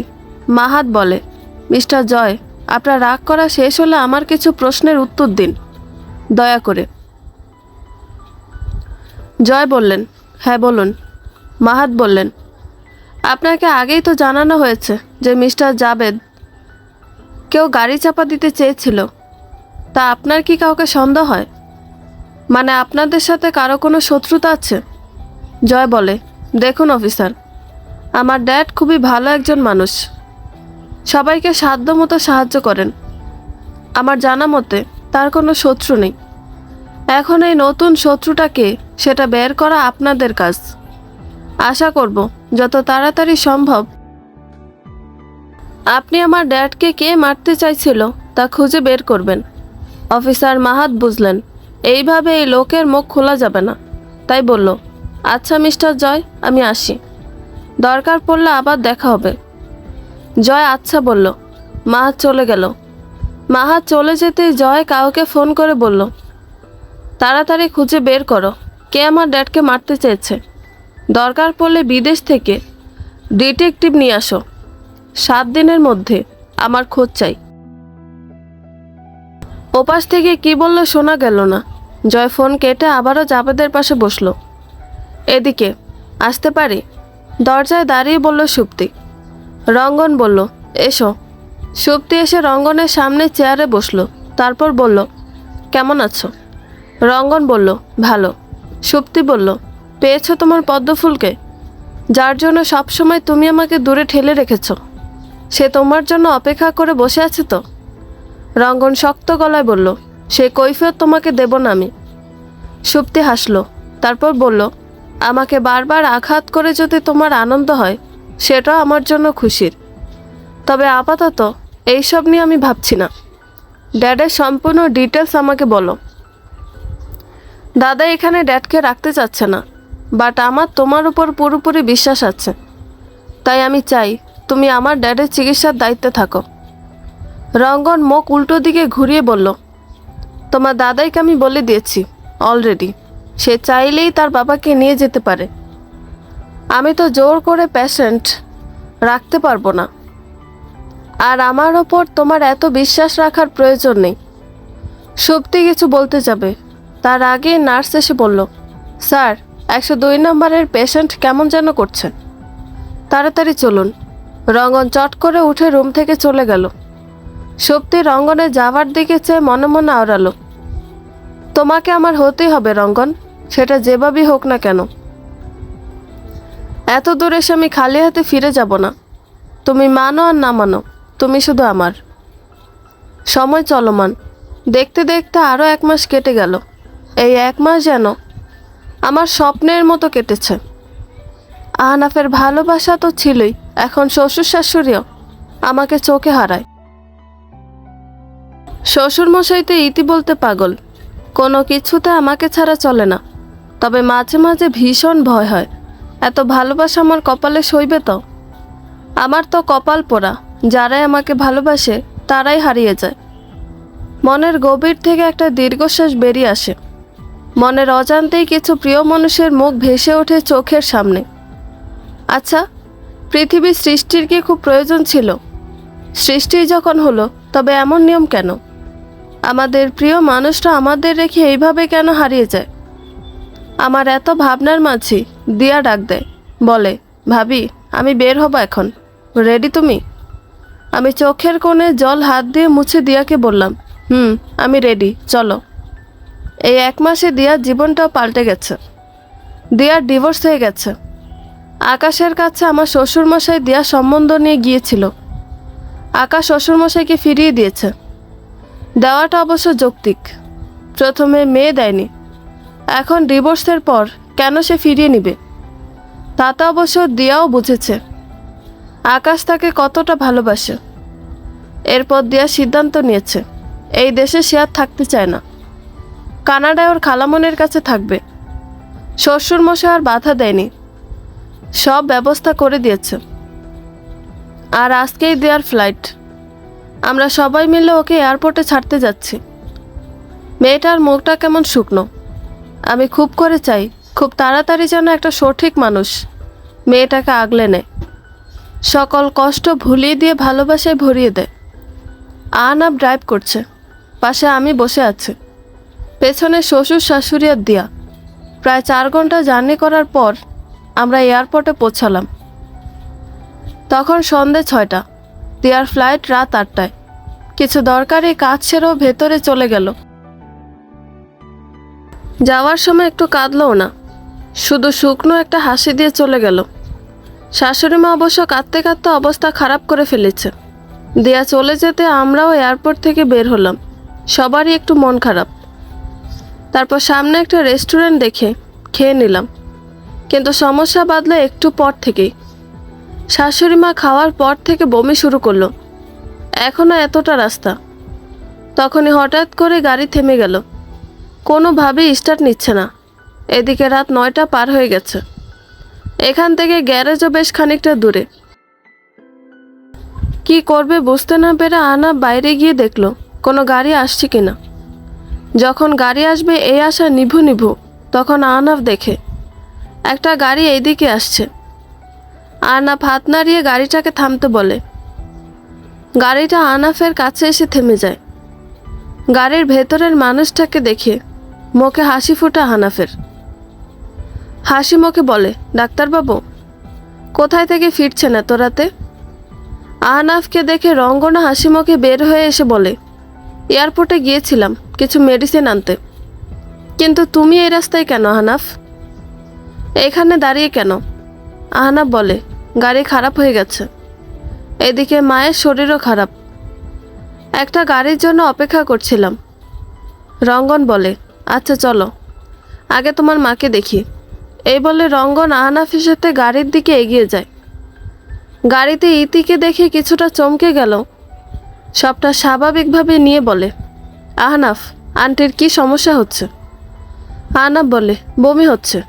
মাহাত বলে, মিস্টার জয়, আপনার রাগ করা শেষ হলে আমার কিছু প্রশ্নের উত্তর দিন দয়া করে। জয় বললেন, হ্যাঁ বলুন। মাহাত বললেন, আপনাকে আগেই তো জানানো হয়েছে যে মিস্টার জাবেদ কেউ গাড়ি চাপা দিতে চেয়েছিল। তা আপনার কি কাউকে সন্দেহ হয়? মানে আপনাদের সাথে কারো কোনো শত্রুতা আছে? জয় বলে, দেখুন অফিসার, আমার ড্যাড খুবই ভালো একজন মানুষ, সবাইকে সাধ্যমতো সাহায্য করেন। আমার জানা মতে তার কোনো শত্রু নেই। এখন এই নতুন শত্রুটাকে সেটা বের করা আপনাদের কাজ। আশা করব যত তাড়াতাড়ি সম্ভব আপনি আমার ড্যাডকে কে মারতে চাইছিল তা খুঁজে বের করবেন। অফিসার মাহাত বুঝলেন এইভাবে এই লোকের মুখ খোলা যাবে না, তাই বলল, আচ্ছা মিস্টার জয়, আমি আসি, দরকার পড়লে আবার দেখা হবে। জয় আচ্ছা বলল। মাহাত চলে গেল। মাহাত চলে যেতেই জয় কাউকে ফোন করে বলল, তাড়াতাড়ি খুঁজে বের করো কে আমার ড্যাডকে মারতে চেয়েছে। দরকার পড়লে বিদেশ থেকে ডিটেকটিভ নিয়ে আসো। 7 দিনের মধ্যে আমার খোঁজ চাই। ওপাশ থেকে কি বলল শোনা গেল না। জয় ফোন কেটে আবারও জাবেদের পাশে বসলো। এদিকে আসতে পারি? দরজায় দাঁড়িয়ে বলল সুপ্তি। রঙ্গন বলল, এসো। সুপ্তি এসে রঙ্গনের সামনে চেয়ারে বসলো। তারপর বলল, কেমন আছো? রঙ্গন বলল, ভালো। সুপ্তি বলল, পেয়েছো তোমার পদ্মফুলকে, যার জন্য সবসময় তুমি আমাকে দূরে ঠেলে রেখেছ? সে তোমার জন্য অপেক্ষা করে বসে আছে তো? রঙ্গন শক্ত গলায় বলল, সে কৈফিয়ত তোমাকে দেব না আমি। সুপ্তি হাসলো। তারপর বলল, আমাকে বারবার আঘাত করে যদি তোমার আনন্দ হয় সেটাও আমার জন্য খুশির। তবে আপাতত এইসব নিয়ে আমি ভাবছি না। ড্যাডের সম্পূর্ণ ডিটেলস আমাকে বলো। দাদা এখানে ড্যাডকে রাখতে চাচ্ছে না, বাট আমার তোমার উপর পুরোপুরি বিশ্বাস আছে। তাই আমি চাই তুমি আমার ড্যাডের চিকিৎসার দায়িত্বে থাকো। রঙ্গন মুখ উল্টো দিকে ঘুরিয়ে বলল, তোমার দাদাইকে আমি বলে দিয়েছি অলরেডি, সে চাইলেই তার বাবাকে নিয়ে যেতে পারে। আমি তো জোর করে পেশেন্ট রাখতে পারবো না। আর আমার ওপর তোমার এত বিশ্বাস রাখার প্রয়োজন নেই। সুপ্তি কিছু বলতে যাবে, তার আগে নার্স এসে বলল, স্যার 102 নম্বরের পেশেন্ট কেমন যেন করছে, তাড়াতাড়ি চলুন। রঙ্গন চট করে উঠে রুম থেকে চলে গেল। সুপ্তি রঙ্গনে যাওয়ার দিকে চেয়ে মনে মনে আওড়ালো, তোমাকে আমার হতেই হবে রঙ্গন, সেটা যেভাবেই হোক না কেন। এত দূর এসে আমি খালি হাতে ফিরে যাব না। তুমি মানো আর না মানো, তুমি শুধু আমার। সময় চলমান। দেখতে দেখতে আরও 1 মাস কেটে গেল। এই 1 মাস যেন আমার স্বপ্নের মতো কেটেছে। আহনাফের ভালোবাসা তো ছিলই, এখন শ্বশুর শাশুড়িও আমাকে চোখে হারায়। শ্বশুরমশাই তো ইতি বলতে পাগল, কোনো কিছুতে আমাকে ছাড়া চলে না। তবে মাঝে মাঝে ভীষণ ভয় হয়, এত ভালোবাসা আমার কপালে সইবে তো? আমার তো কপাল পোড়া, যারাই আমাকে ভালোবাসে তারাই হারিয়ে যায়। মনের গভীর থেকে একটা দীর্ঘশ্বাস বেরিয়ে আসে। মনের অজান্তেই কিছু প্রিয় মানুষের মুখ ভেসে ওঠে চোখের সামনে। আচ্ছা, পৃথিবীর সৃষ্টির কি খুব প্রয়োজন ছিল? সৃষ্টি যখন হলো, তবে এমন নিয়ম কেন? আমাদের প্রিয় মানুষটা আমাদের রেখে এইভাবে কেন হারিয়ে যায়? আমার এত ভাবনার মাঝে দিয়া ডাক দেয়, বলে, ভাবি, আমি বের হব এখন, রেডি তুমি? আমি চোখের কোণে জল হাত দিয়ে মুছে দিয়াকে বললাম, আমি রেডি, চলো। এই 1 মাসে দিয়ার জীবনটাও পাল্টে গেছে। দিয়ার ডিভোর্স হয়ে গেছে। আকাশের কাছে আমার শ্বশুরমশাই দিয়া সম্বন্ধ নিয়ে গিয়েছিল। আকাশ শ্বশুরমশাইকে ফিরিয়ে দিয়েছে। দেওয়াটা অবশ্য যৌক্তিক। প্রথমে মেয়ে দেয়নি, এখন ডিভোর্সের পর কেন সে ফিরিয়ে নিবে? তাতে অবশ্য দিয়াও বুঝেছে আকাশ তাকে কতটা ভালোবাসে। এরপর দিয়া সিদ্ধান্ত নিয়েছে এই দেশে সে আর থাকতে চায় না, কানাডায় ওর খালামনের কাছে থাকবে। শ্বশুরমশাই আর বাধা দেয়নি, সব ব্যবস্থা করে দিয়েছে। আর আজকেই দেয়ার ফ্লাইট। আমরা সবাই মিলে ওকে এয়ারপোর্টে ছাড়তে যাচ্ছি। মেয়েটার মুখটা কেমন শুকনো। আমি খুব করে চাই খুব তাড়াতাড়ি যেন একটা সঠিক মানুষ মেয়েটাকে আগলে নেয়, সকল কষ্ট ভুলিয়ে দিয়ে ভালোবাসায় ভরিয়ে দেয়। আহনাফ ড্রাইভ করছে, পাশে আমি বসে আছি, পেছনে শ্বশুর শাশুড়ি আর দিয়া। প্রায় 4 ঘন্টা জার্নি করার পর আমরা এয়ারপোর্টে পৌঁছালাম। তখন সন্ধে 6টা, দিয়ার ফ্লাইট রাত 8টায়। কিছু দরকারি কাজ সেরেও ভেতরে চলে গেল। যাওয়ার সময় একটু কাঁদলও না, শুধু শুকনো একটা হাসি দিয়ে চলে গেল। শাশুড়ি মা অবশ্য কাঁদতে কাঁদতে অবস্থা খারাপ করে ফেলেছে। দিয়া চলে যেতে আমরাও এয়ারপোর্ট থেকে বের হলাম, সবারই একটু মন খারাপ। তারপর সামনে একটা রেস্টুরেন্ট দেখে খেয়ে নিলাম, কিন্তু সমস্যা বাঁধলো একটু পর থেকেই। শাশুড়ি মা খাওয়ার পর থেকে বমি শুরু করলো, এখনও এতটা রাস্তা। তখনই হঠাৎ করে গাড়ি থেমে গেল, কোনোভাবেই স্টার্ট নিচ্ছে না। এদিকে রাত 9টা পার হয়ে গেছে। এখান থেকে গ্যারেজও বেশ খানিকটা দূরে। কি করবে বুঝতে না পেরে আহনাফ বাইরে গিয়ে দেখলো কোনো গাড়ি আসছে কিনা। যখন গাড়ি আসবে এই আশা নিভু নিভু, তখন আহনাফ দেখে একটা গাড়ি এইদিকে আসছে। আহনাফ হাত নাড়িয়ে গাড়িটাকে থামতে বলে। গাড়িটা আহনাফের কাছে এসে থেমে যায়। গাড়ির ভেতরের মানুষটাকে দেখে মুখে হাসি ফোটা আহনাফের। হাসি মুখে বলে, ডাক্তারবাবু, কোথায় থেকে ফিরছেন এত রাতে? আহনাফকে দেখে রঙ্গনা হাসি মুখে বের হয়ে এসে বলে, এয়ারপোর্টে গিয়েছিলাম কিছু মেডিসিন আনতে। কিন্তু তুমি এই রাস্তায় কেন আহনাফ? এখানে দাঁড়িয়ে কেন? আহনাফ বলে, গাড়ি খারাপ হয়ে গেছে, এদিকে মায়ের শরীরও খারাপ, একটা গাড়ির জন্য অপেক্ষা করছিলাম। রঙ্গন বলে, আচ্ছা চলো, আগে তোমার মাকে দেখি। এই বলে রঙ্গন আহনাফের সাথে গাড়ির দিকে এগিয়ে যায়। গাড়িতে ইতিকে দেখে কিছুটা চমকে গেল, সবটা স্বাভাবিকভাবে নিয়ে বলে, আহনাফ, আন্টির কি সমস্যা হচ্ছে? আহনাফ বলে, বমি হচ্ছে।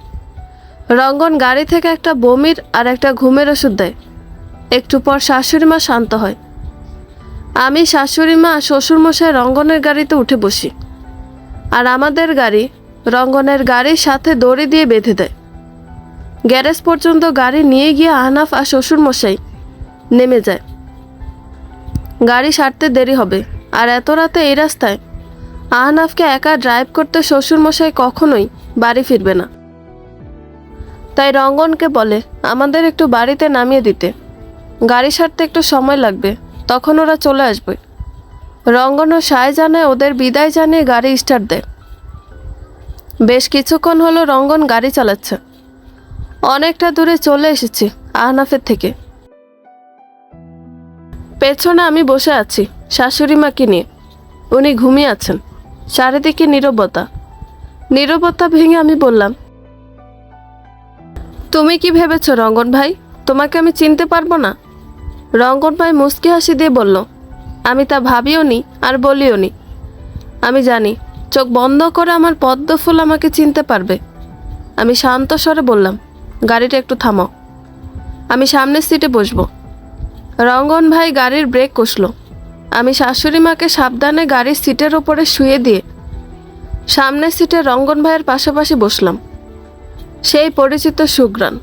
রঙ্গন গাড়ি থেকে একটা বমির আর একটা ঘুমের ওষুধ দেয়। একটু পর শাশুড়ি মা শান্ত হয়। আমি, শাশুড়ি মা, শ্বশুরমশাই রঙ্গনের গাড়িতে উঠে বসি। আর আমাদের গাড়ি রঙ্গনের গাড়ির সাথে দড়ি দিয়ে বেঁধে দেয়। গ্যারেজ পর্যন্ত গাড়ি নিয়ে গিয়ে আহনাফ আর শ্বশুরমশাই নেমে যায়। গাড়ি সারতে দেরি হবে, আর এত রাতে এই রাস্তায় আহনাফকে একা ড্রাইভ করতে শ্বশুরমশাই কখনোই বাড়ি ফিরবে না। তাই রঙ্গনকে বলে আমাদের একটু বাড়িতে নামিয়ে দিতে, গাড়ি সারতে একটু সময় লাগবে, তখন ওরা চলে আসবে। রঙ্গন ও সায় জানায় ওদের বিদায় জানিয়ে গাড়ি স্টার্ট দেয়। বেশ কিছুক্ষণ হলো রঙ্গন গাড়ি চালাচ্ছে। অনেকটা দূরে চলে এসেছি আহনাফের থেকে। পেছনে আমি বসে আছি শাশুড়ি মাকে নিয়ে, উনি ঘুমিয়ে আছেন। চারিদিকে নীরবতা। নীরবতা ভেঙে আমি বললাম, তুমি কি ভেবেছ রঙ্গন ভাই, তোমাকে আমি চিনতে পারবো না? রঙ্গন ভাই মুচকি হাসি দিয়ে বলল, আমি তা ভাবিও নি আর বলিও নি। আমি জানি চোখ বন্ধ করে আমার পদ্ম ফুল আমাকে চিনতে পারবে। আমি শান্ত স্বরে বললাম, গাড়িটা একটু থামাও, আমি সামনের সিটে বসবো। রঙ্গন ভাই গাড়ির ব্রেক কষল। আমি শাশুড়ি মাকে সাবধানে গাড়ির সিটের ওপরে শুয়ে দিয়ে সামনের সিটে রঙ্গন ভাইয়ের পাশাপাশি বসলাম। সেই পরিচিত সুঘ্রাণ।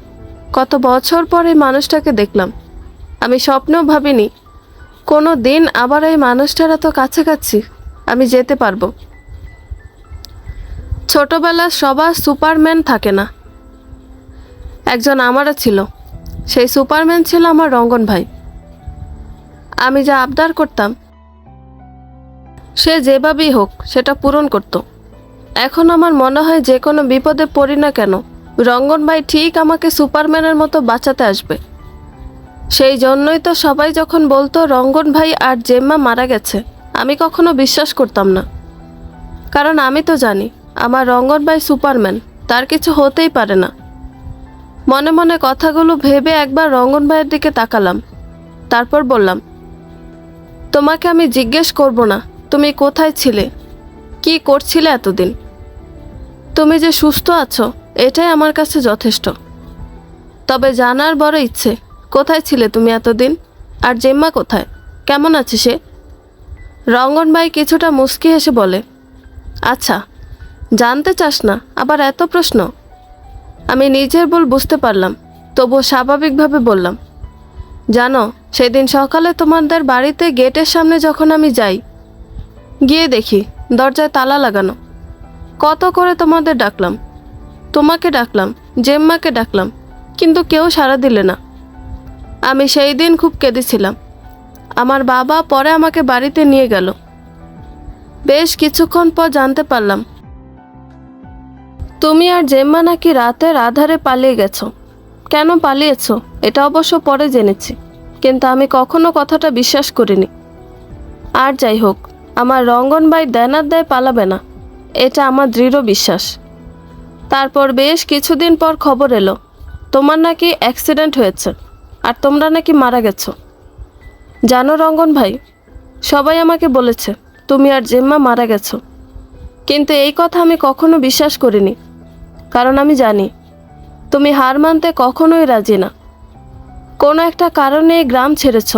কত বছর পর এই মানুষটাকে দেখলাম। আমি স্বপ্নেও ভাবিনি কোনো দিন আবার এই মানুষটার এত কাছাকাছি আমি যেতে পারবো। ছোটবেলার সবার সুপারম্যান থাকে না, একজন আমারও ছিল। সেই সুপারম্যান ছিল আমার রঙ্গন ভাই। আমি যা আবদার করতাম সে যেভাবেই হোক সেটা পূরণ করত। এখন আমার মনে হয় যে কোনো বিপদে পড়ি না কেন রঙ্গন ভাই ঠিক আমাকে সুপারম্যানের মতো বাঁচাতে আসবে। সেই জন্যই তো সবাই যখন বলতো রঙ্গন ভাই আর জেম্মা মারা গেছে আমি কখনো বিশ্বাস করতাম না। কারণ আমি তো জানি আমার রঙ্গন ভাই সুপারম্যান, তার কিছু হতেই পারে না। মনে মনে কথাগুলো ভেবে একবার রঙ্গন ভাইয়ের দিকে তাকালাম। তারপর বললাম, তোমাকে আমি জিজ্ঞেস করব না তুমি কোথায় ছিলে, কি করছিলে এতদিন। তুমি যে সুস্থ আছো এটাই আমার কাছে যথেষ্ট। তবে জানার বড় ইচ্ছে, কোথায় ছিলে তুমি এতদিন, আর জেম্মা কোথায়, কেমন আছে সে? রঙ্গন ভাই কিছুটা মুচকি হেসে বলে, আচ্ছা জানতে চাস না আবার এত প্রশ্ন। আমি নিজের ভুল বুঝতে পারলাম, তবুও স্বাভাবিকভাবে বললাম, জানো সেদিন সকালে তোমাদের বাড়িতে গেটের সামনে যখন আমি যাই, গিয়ে দেখি দরজায় তালা লাগানো। কত করে তোমাদের ডাকলাম, তোমাকে ডাকলাম, জেম্মাকে ডাকলাম, কিন্তু কেউ সাড়া দিলে না। আমি সেই দিন খুব কেঁদেছিলাম। আমার বাবা পরে আমাকে বাড়িতে নিয়ে গেল। বেশ কিছুক্ষণ পর জানতে পারলাম তুমি আর জেম্মা নাকি রাতের আধারে পালিয়ে গেছো। কেন পালিয়েছো এটা অবশ্য পরে জেনেছি, কিন্তু আমি কখনো কথাটা বিশ্বাস করিনি। আর যাই হোক, আমার রঙ্গন ভাই দেনার দায় পালাবে না, এটা আমার দৃঢ় বিশ্বাস। তারপর বেশ কিছুদিন পর খবর এলো তোমার নাকি অ্যাক্সিডেন্ট হয়েছে আর তোমরা নাকি মারা গেছো। জানো রঙ্গন ভাই, সবাই আমাকে বলেছে তুমি আর জেম্মা মারা গেছো, কিন্তু এই কথা আমি কখনো বিশ্বাস করিনি। কারণ আমি জানি তুমি হার মানতে কখনোই রাজি না। কোনো একটা কারণে এই গ্রাম ছেড়েছ,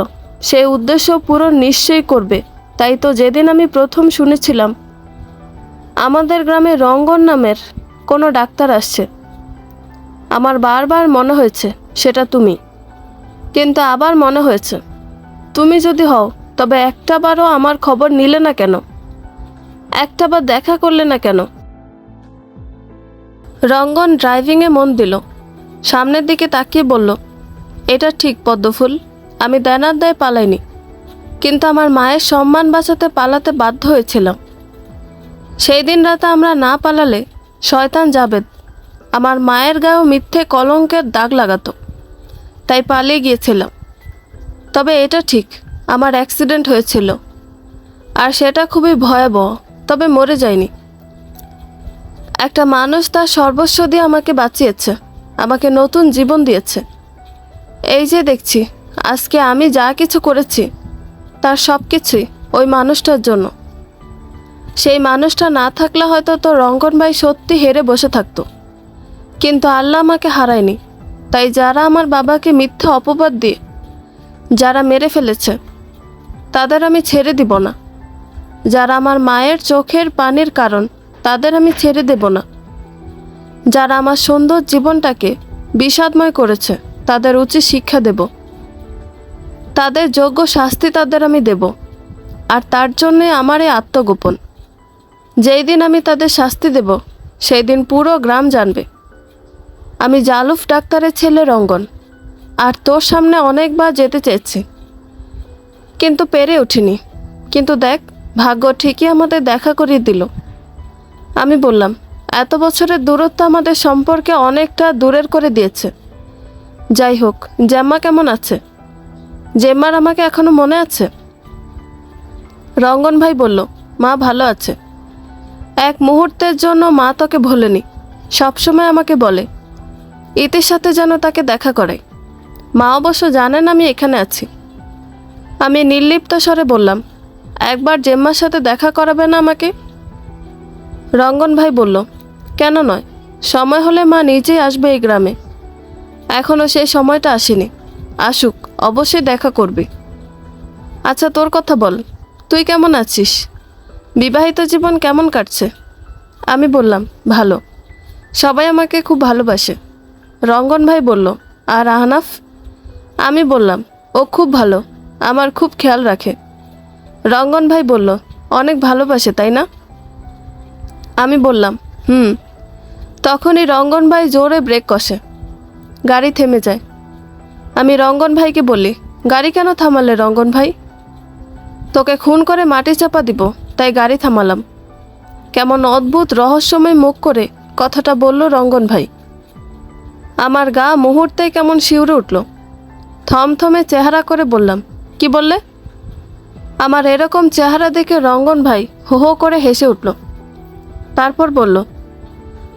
সেই উদ্দেশ্য পূরণ নিশ্চয়ই করবে। তাই তো যেদিন আমি প্রথম শুনেছিলাম আমাদের গ্রামে রঙ্গন নামের কোনো ডাক্তার আসছে, আমার বারবার মনে হয়েছে সেটা তুমি। কিন্তু আবার মনে হয়েছে তুমি যদি হও তবে একটাবারও আমার খবর নিলে না কেন, একটাবার দেখা করলে না কেন। রঙ্গন ড্রাইভিংয়ে মন দিল, সামনের দিকে তাকিয়ে বলল, এটা ঠিক পদ্মফুল, আমি দেনার দায় পালাইনি, কিন্তু আমার মায়ের সম্মান বাঁচাতে পালাতে বাধ্য হয়েছিলাম। সেই দিন রাতে আমরা না পালালে শয়তান জাবেদ আমার মায়ের গায়েও মিথ্যে কলঙ্কের দাগ লাগাতো, তাই পালিয়ে গিয়েছিলাম। তবে এটা ঠিক আমার অ্যাক্সিডেন্ট হয়েছিল, আর সেটা খুবই ভয়াবহ, তবে মরে যায়নি। একটা মানুষ তার সর্বস্ব দিয়ে আমাকে বাঁচিয়েছে, আমাকে নতুন জীবন দিয়েছে। এই যে দেখছি আজকে আমি যা কিছু করেছি তার সব কিছুই ওই মানুষটার জন্য। সেই মানুষটা না থাকলে হয়তো তো রঙ্গন ভাই সত্যি হেরে বসে থাকতো, কিন্তু আল্লাহ আমাকে হারায়নি। তাই যারা আমার বাবাকে মিথ্যা অপবাদ দিয়ে যারা মেরে ফেলেছে তাদের আমি ছেড়ে দিব না। যারা আমার মায়ের চোখের পানির কারণ তাদের আমি ছেড়ে দেব না। যারা আমার সুন্দর জীবনটাকে বিষাদময় করেছে তাদের উচিত শিক্ষা দেব, তাদের যোগ্য শাস্তি তাদের আমি দেব। আর তার জন্যে আমার এই আত্মগোপন। যেই দিন আমি তাদের শাস্তি দেব সেই দিন পুরো গ্রাম জানবে আমি জালুফ ডাক্তারের ছেলে রঙ্গন। আর তোর সামনে অনেকবার যেতে চেয়েছি কিন্তু পেরে উঠিনি, কিন্তু দেখ ভাগ্য ঠিকই আমাদের দেখা করিয়ে দিল। আমি বললাম, এত বছরের দূরত্ব আমাদের সম্পর্কে অনেকটা দূরের করে দিয়েছে। যাই হোক, জেম্মা কেমন আছে? জেম্মার আমাকে এখনো মনে আছে? রঙ্গন ভাই বলল, মা ভালো আছে। এক মুহূর্তের জন্য মা তোকে ভোলেনি, সবসময় আমাকে বলে ইতির সাথে যেন তাকে দেখা করে। মা অবশ্য জানেন আমি এখানে আছি। আমি নির্লিপ্ত স্বরে বললাম, একবার জেম্মার সাথে দেখা করাবে না আমাকে? রঙ্গন ভাই বলল, কেন নয়, সময় হলে মা নিজেই আসবে এই গ্রামে। এখনও সেই সময়টা আসেনি, আসুক, অবশ্যই দেখা করবি। আচ্ছা, তোর কথা বল, তুই কেমন আছিস? বিবাহিত জীবন কেমন কাটছে? আমি বললাম, ভালো, সবাই আমাকে খুব ভালোবাসে। রঙ্গন ভাই বলল, আর আহনাফ? আমি বললাম, ও খুব ভালো, আমার খুব খেয়াল রাখে। রঙ্গন ভাই বলল, অনেক ভালোবাসে তাই না? আমি বললাম, হুম। তখনই রঙ্গন ভাই জোরে ব্রেক কষে, গাড়ি থেমে যায়। আমি রঙ্গন ভাইকে বলি, গাড়ি কেন থামালে রঙ্গন ভাই? তোকে খুন করে মাটি চাপা দিব, তাই গাড়ি থামালাম। কেমন অদ্ভুত রহস্যময় মুখ করে কথাটা বলল রঙ্গন ভাই। আমার গা মুহূর্তে কেমন শিউরে উঠল। থমথমে চেহারা করে বললাম, কি বললে? আমার এরকম চেহারা দেখে রঙ্গন ভাই হো হো করে হেসে উঠল। তারপর বলল,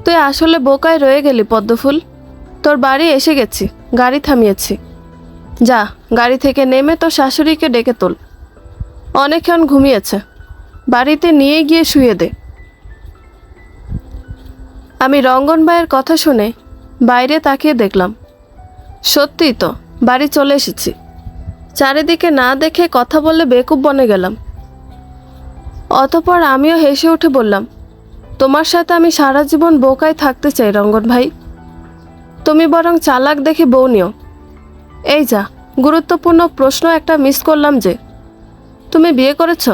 তুই আসলে বোকায় রয়ে গেলি পদ্মফুল। তোর বাড়ি এসে গেছি, গাড়ি থামিয়েছি। যা, গাড়ি থেকে নেমে তোর শাশুড়িকে ডেকে তোল, অনেকক্ষণ ঘুমিয়েছে, বাড়িতে নিয়ে গিয়ে শুয়ে দে। আমি রঙ্গন ভাইয়ের কথা শুনে বাইরে তাকিয়ে দেখলাম, সত্যিই তো বাড়ি চলে এসেছি। চারিদিকে না দেখে কথা বললে বেকুব বনে গেলাম। অতপর আমিও হেসে উঠে বললাম, তোমার সাথে আমি সারা জীবন বোকায় থাকতে চাই রঙ্গন ভাই। তুমি বরং চালাক দেখে বউ নিও। এই যা, গুরুত্বপূর্ণ প্রশ্ন একটা মিস করলাম যে, তুমি বিয়ে করেছ?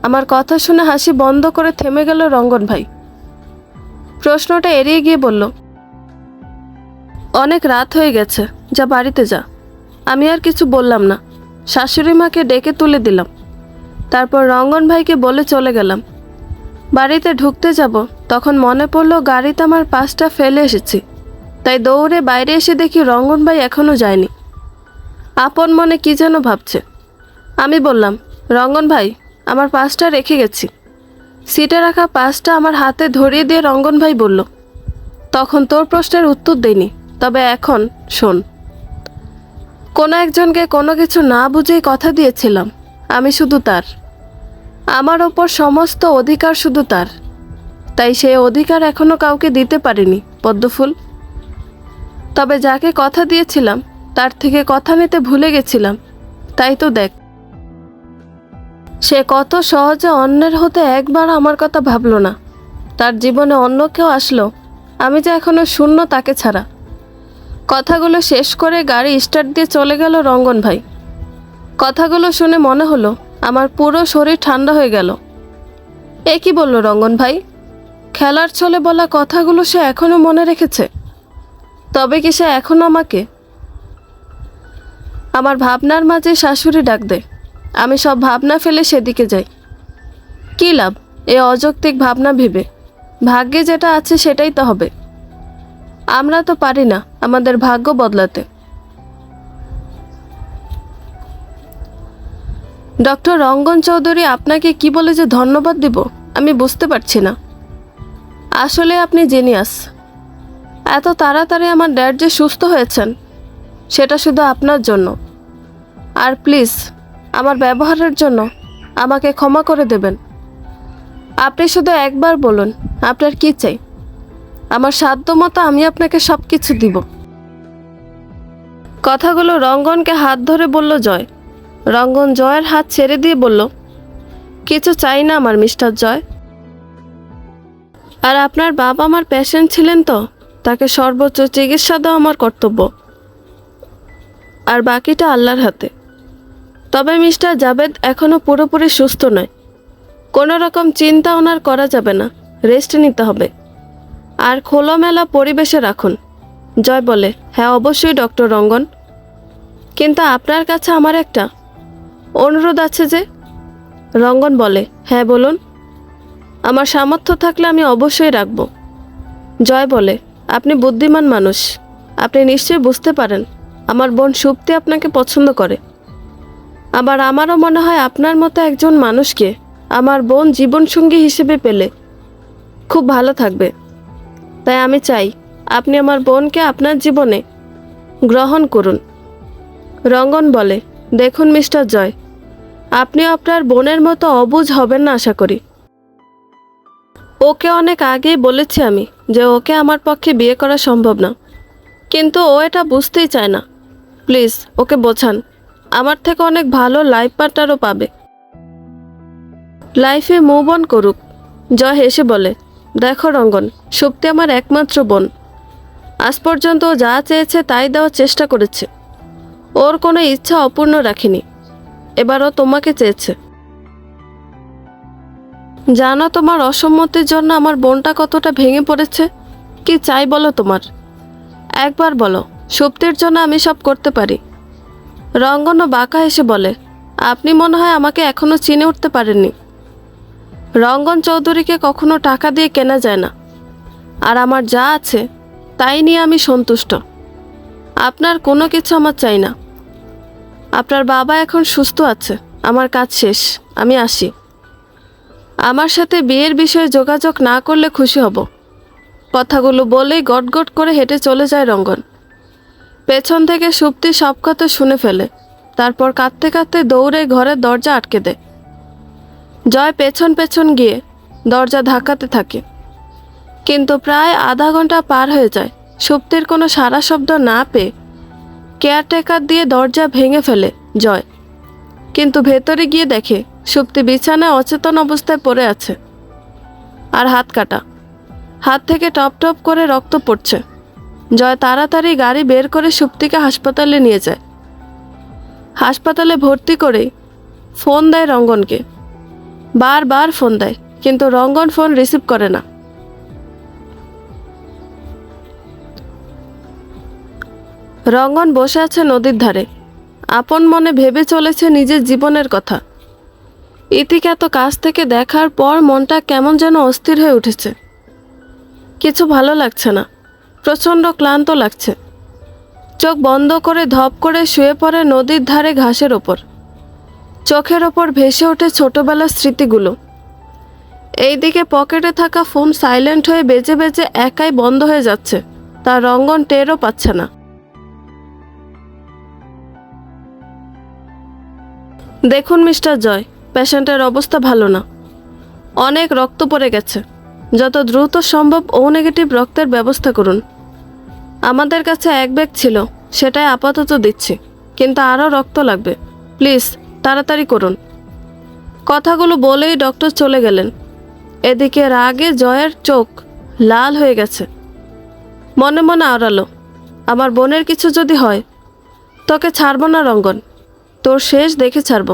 আমার কথা শুনে হাসি বন্ধ করে থেমে গেল রঙ্গন ভাই। প্রশ্নটা এড়িয়ে গিয়ে বলল, অনেক রাত হয়ে গেছে, যা বাড়িতে যা। আমি আর কিছু বললাম না, শাশুড়ি মাকে ডেকে তুলে দিলাম। তারপর রঙ্গন ভাইকে বলে চলে গেলাম। বাড়িতে ঢুকতে যাব, তখন মনে পড়লো গাড়িতে আমার পাসটা ফেলে এসেছি। তাই দৌড়ে বাইরে এসে দেখি রঙ্গন ভাই এখনও যায়নি। আপন মনে কি যেন ভাবছে। আমি বললাম, রঙ্গন ভাই, আমার পাসটা রেখে গেছি। সিটে রাখা পাসটা আমার হাতে ধরিয়ে দিয়ে রঙ্গন ভাই বলল, তখন তোর প্রশ্নের উত্তর দেইনি, তবে এখন শোন। কোনো একজনকে কোনো কিছু না বুঝেই কথা দিয়েছিলাম, আমি শুধু তার। আমার ওপর সমস্ত অধিকার শুধু তার। তাই সেই অধিকার এখনো কাউকে দিতে পারিনি পদ্মফুল। তবে যাকে কথা দিয়েছিলাম তার থেকে কথা নিতে ভুলে গেছিলাম। তাই তো দেখ, সে কত সহজে অন্যের হতে একবার আমার কথা ভাবলো না। তার জীবনে অন্য কেউ আসলো, আমি যে এখনো শূন্য তাকে ছাড়া। কথাগুলো শেষ করে গাড়ি স্টার্ট দিয়ে চলে গেল রঙ্গন ভাই। কথাগুলো শুনে মনে হলো আমার পুরো শরীর ঠান্ডা হয়ে গেল। এ কি বলল রঙ্গন ভাই? খেলার ছলে বলা কথাগুলো সে এখনো মনে রেখেছে। তবে কি সে এখনো আমাকে? আমার ভাবনার মাঝে শাশুড়ি ডাক দেয়। আমি সব ভাবনা ফেলে সেদিকে যাই। কী লাভ এ অযৌক্তিক ভাবনা ভেবে? ভাগ্যে যেটা আছে সেটাই তো হবে। আমরা তো পারি না আমাদের ভাগ্য বদলাতে। ডক্টর রঙ্গন চৌধুরী, আপনাকে কি বলে যে ধন্যবাদ দিব আমি বুঝতে পারছি না। আসলে আপনি জিনিয়াস। এত তাড়াতাড়ি আমার ড্যাড যে সুস্থ হয়েছেন সেটা শুধু আপনার জন্য। আর প্লিজ আমার ব্যবহারের জন্য আমাকে ক্ষমা করে দেবেন। আপনি শুধু একবার বলুন আপনার কি চাই, আমার সাধ্যমতো আমি আপনাকে সব কিছু দিব। কথাগুলো রঙ্গনকে হাত ধরে বলল জয়। রঙ্গন জয়ের হাত ছেড়ে দিয়ে বলল, কিছু চাই না আমার মিস্টার জয়। আর আপনার বাবা আমার পেশেন্ট ছিলেন তো, তাকে সর্বোচ্চ চিকিৎসা দেওয়া আমার কর্তব্য। আর বাকিটা আল্লাহর হাতে। তবে মিস্টার জাভেদ এখনও পুরোপুরি সুস্থ নয়। কোনো রকম চিন্তা ওনার করা যাবে না, রেস্ট নিতে হবে। আর খোলামেলা পরিবেশে রাখুন। জয় বলে, হ্যাঁ অবশ্যই ডক্টর রঙ্গন, কিন্তু আপনার কাছে আমার একটা অনুরোধ আছে যে। রঙ্গন বলে, হ্যাঁ বলুন। আমার সামর্থ্য থাকলে আমি অবশ্যই রাখব। জয় বলে, আপনি বুদ্ধিমান মানুষ, আপনি নিশ্চয়ই বুঝতে পারেন আমার বোন সুপ্তি আপনাকে পছন্দ করে। আবার আমারও মনে হয় আপনার মতো একজন মানুষকে আমার বোন জীবনসঙ্গী হিসেবে পেলে খুব ভালো থাকবে। তাই আমি চাই আপনি আমার বোনকে আপনার জীবনে গ্রহণ করুন। রঙ্গন বলে, দেখুন মিস্টার জয়, আপনিও আপনার বোনের মতো অবুঝ হবেন না আশা করি। ওকে অনেক আগেই বলেছি আমি যে ওকে আমার পক্ষে বিয়ে করা সম্ভব না, কিন্তু ও এটা বুঝতেই চায় না। প্লিজ ওকে বোঝান, আমার থেকে অনেক ভালো লাইফ পার্টনারও পাবে, লাইফে মুভ অন করুক। জয় হেসে বলে, দেখো রঙ্গন, সুপ্তি আমার একমাত্র বোন। আজ পর্যন্ত ও যা চেয়েছে তাই দেওয়ার চেষ্টা করেছে, ওর কোনো ইচ্ছা অপূর্ণ রাখিনি। এবারও তোমাকে চেয়েছে। জানো তোমার অসম্মতির জন্য আমার বোনটা কতটা ভেঙে পড়েছে? কি চাই বলো তোমার? একবার বলো, সুপ্তির জন্য আমি সব করতে পারি। রঙ্গনও বাঁকা হেসে বলে, আপনি মনে হয় আমাকে এখনো চিনে উঠতে পারেননি। রঙ্গন চৌধুরীকে কখনো টাকা দিয়ে কেনা যায় না, আর আমার যা আছে তাই নিয়ে আমি সন্তুষ্ট। আপনার কোনো কিছু আমার চাই না। আপনার বাবা এখন সুস্থ আছে, আমার কাজ শেষ, আমি আসি। আমার সাথে বিয়ের বিষয়ে যোগাযোগ না করলে খুশি হব। কথাগুলো বলেই গটগট করে হেঁটে চলে যায় রঙ্গন। পেছন থেকে সুপ্তি সব কথা শুনে ফেলে, তারপর কাঁদতে কাঁদতে দৌড়ে ঘরের দরজা আটকে দেয়। জয় পেছন পেছন গিয়ে দরজা ধাক্কাতে থাকে, কিন্তু প্রায় আধা ঘন্টা পার হয়ে যায়। সুপ্তির কোনো সাড়া শব্দ না পেয়ে কেয়ারটেকার দিয়ে দরজা ভেঙে ফেলে জয়, কিন্তু ভেতরে গিয়ে দেখে সুপ্তি বিছানায় অচেতন অবস্থায় পড়ে আছে, আর হাত কাটা, হাত থেকে টপ টপ করে রক্ত পড়ছে। জয় তাড়াতাড়ি গাড়ি বের করে সুপ্তিকে হাসপাতালে নিয়ে যায়। হাসপাতালে ভর্তি করেই ফোন দেয় রঙ্গনকে। বারবার ফোন দেয়, কিন্তু রঙ্গন ফোন রিসিভ করে না। রঙ্গন বসে আছে নদীর ধারে, আপন মনে ভেবে চলেছে নিজের জীবনের কথা। ইতিকে এত কাছ থেকে দেখার পর মনটা কেমন যেন অস্থির হয়ে উঠেছে। কিছু ভালো লাগছে না, প্রচণ্ড ক্লান্ত লাগছে। চোখ বন্ধ করে ধপ করে শুয়ে পড়ে নদীর ধারে ঘাসের ওপর। চোখের ওপর ভেসে ওঠে ছোটবেলার স্মৃতিগুলো। এইদিকে পকেটে থাকা ফোন সাইলেন্ট হয়ে বেজে বেজে একাই বন্ধ হয়ে যাচ্ছে, তার রঙ্গন টেরও পাচ্ছে না। দেখুন মিস্টার জয়, পেশেন্টের অবস্থা ভালো না, অনেক রক্ত পড়ে গেছে। যত দ্রুত সম্ভব ও নেগেটিভ রক্তের ব্যবস্থা করুন। আমাদের কাছে এক ব্যাগ ছিল, সেটাই আপাতত দিচ্ছি, কিন্তু আরও রক্ত লাগবে, প্লিজ তাড়াতাড়ি করুন। কথাগুলো বলেই ডক্টর চলে গেলেন। এদিকে রাগে জয়ের চোখ লাল হয়ে গেছে, মনে মনে আওড়ালো, আমার বোনের কিছু যদি হয় তোকে ছাড়ব না রঙ্গন, তোর শেষ দেখে ছাড়ব।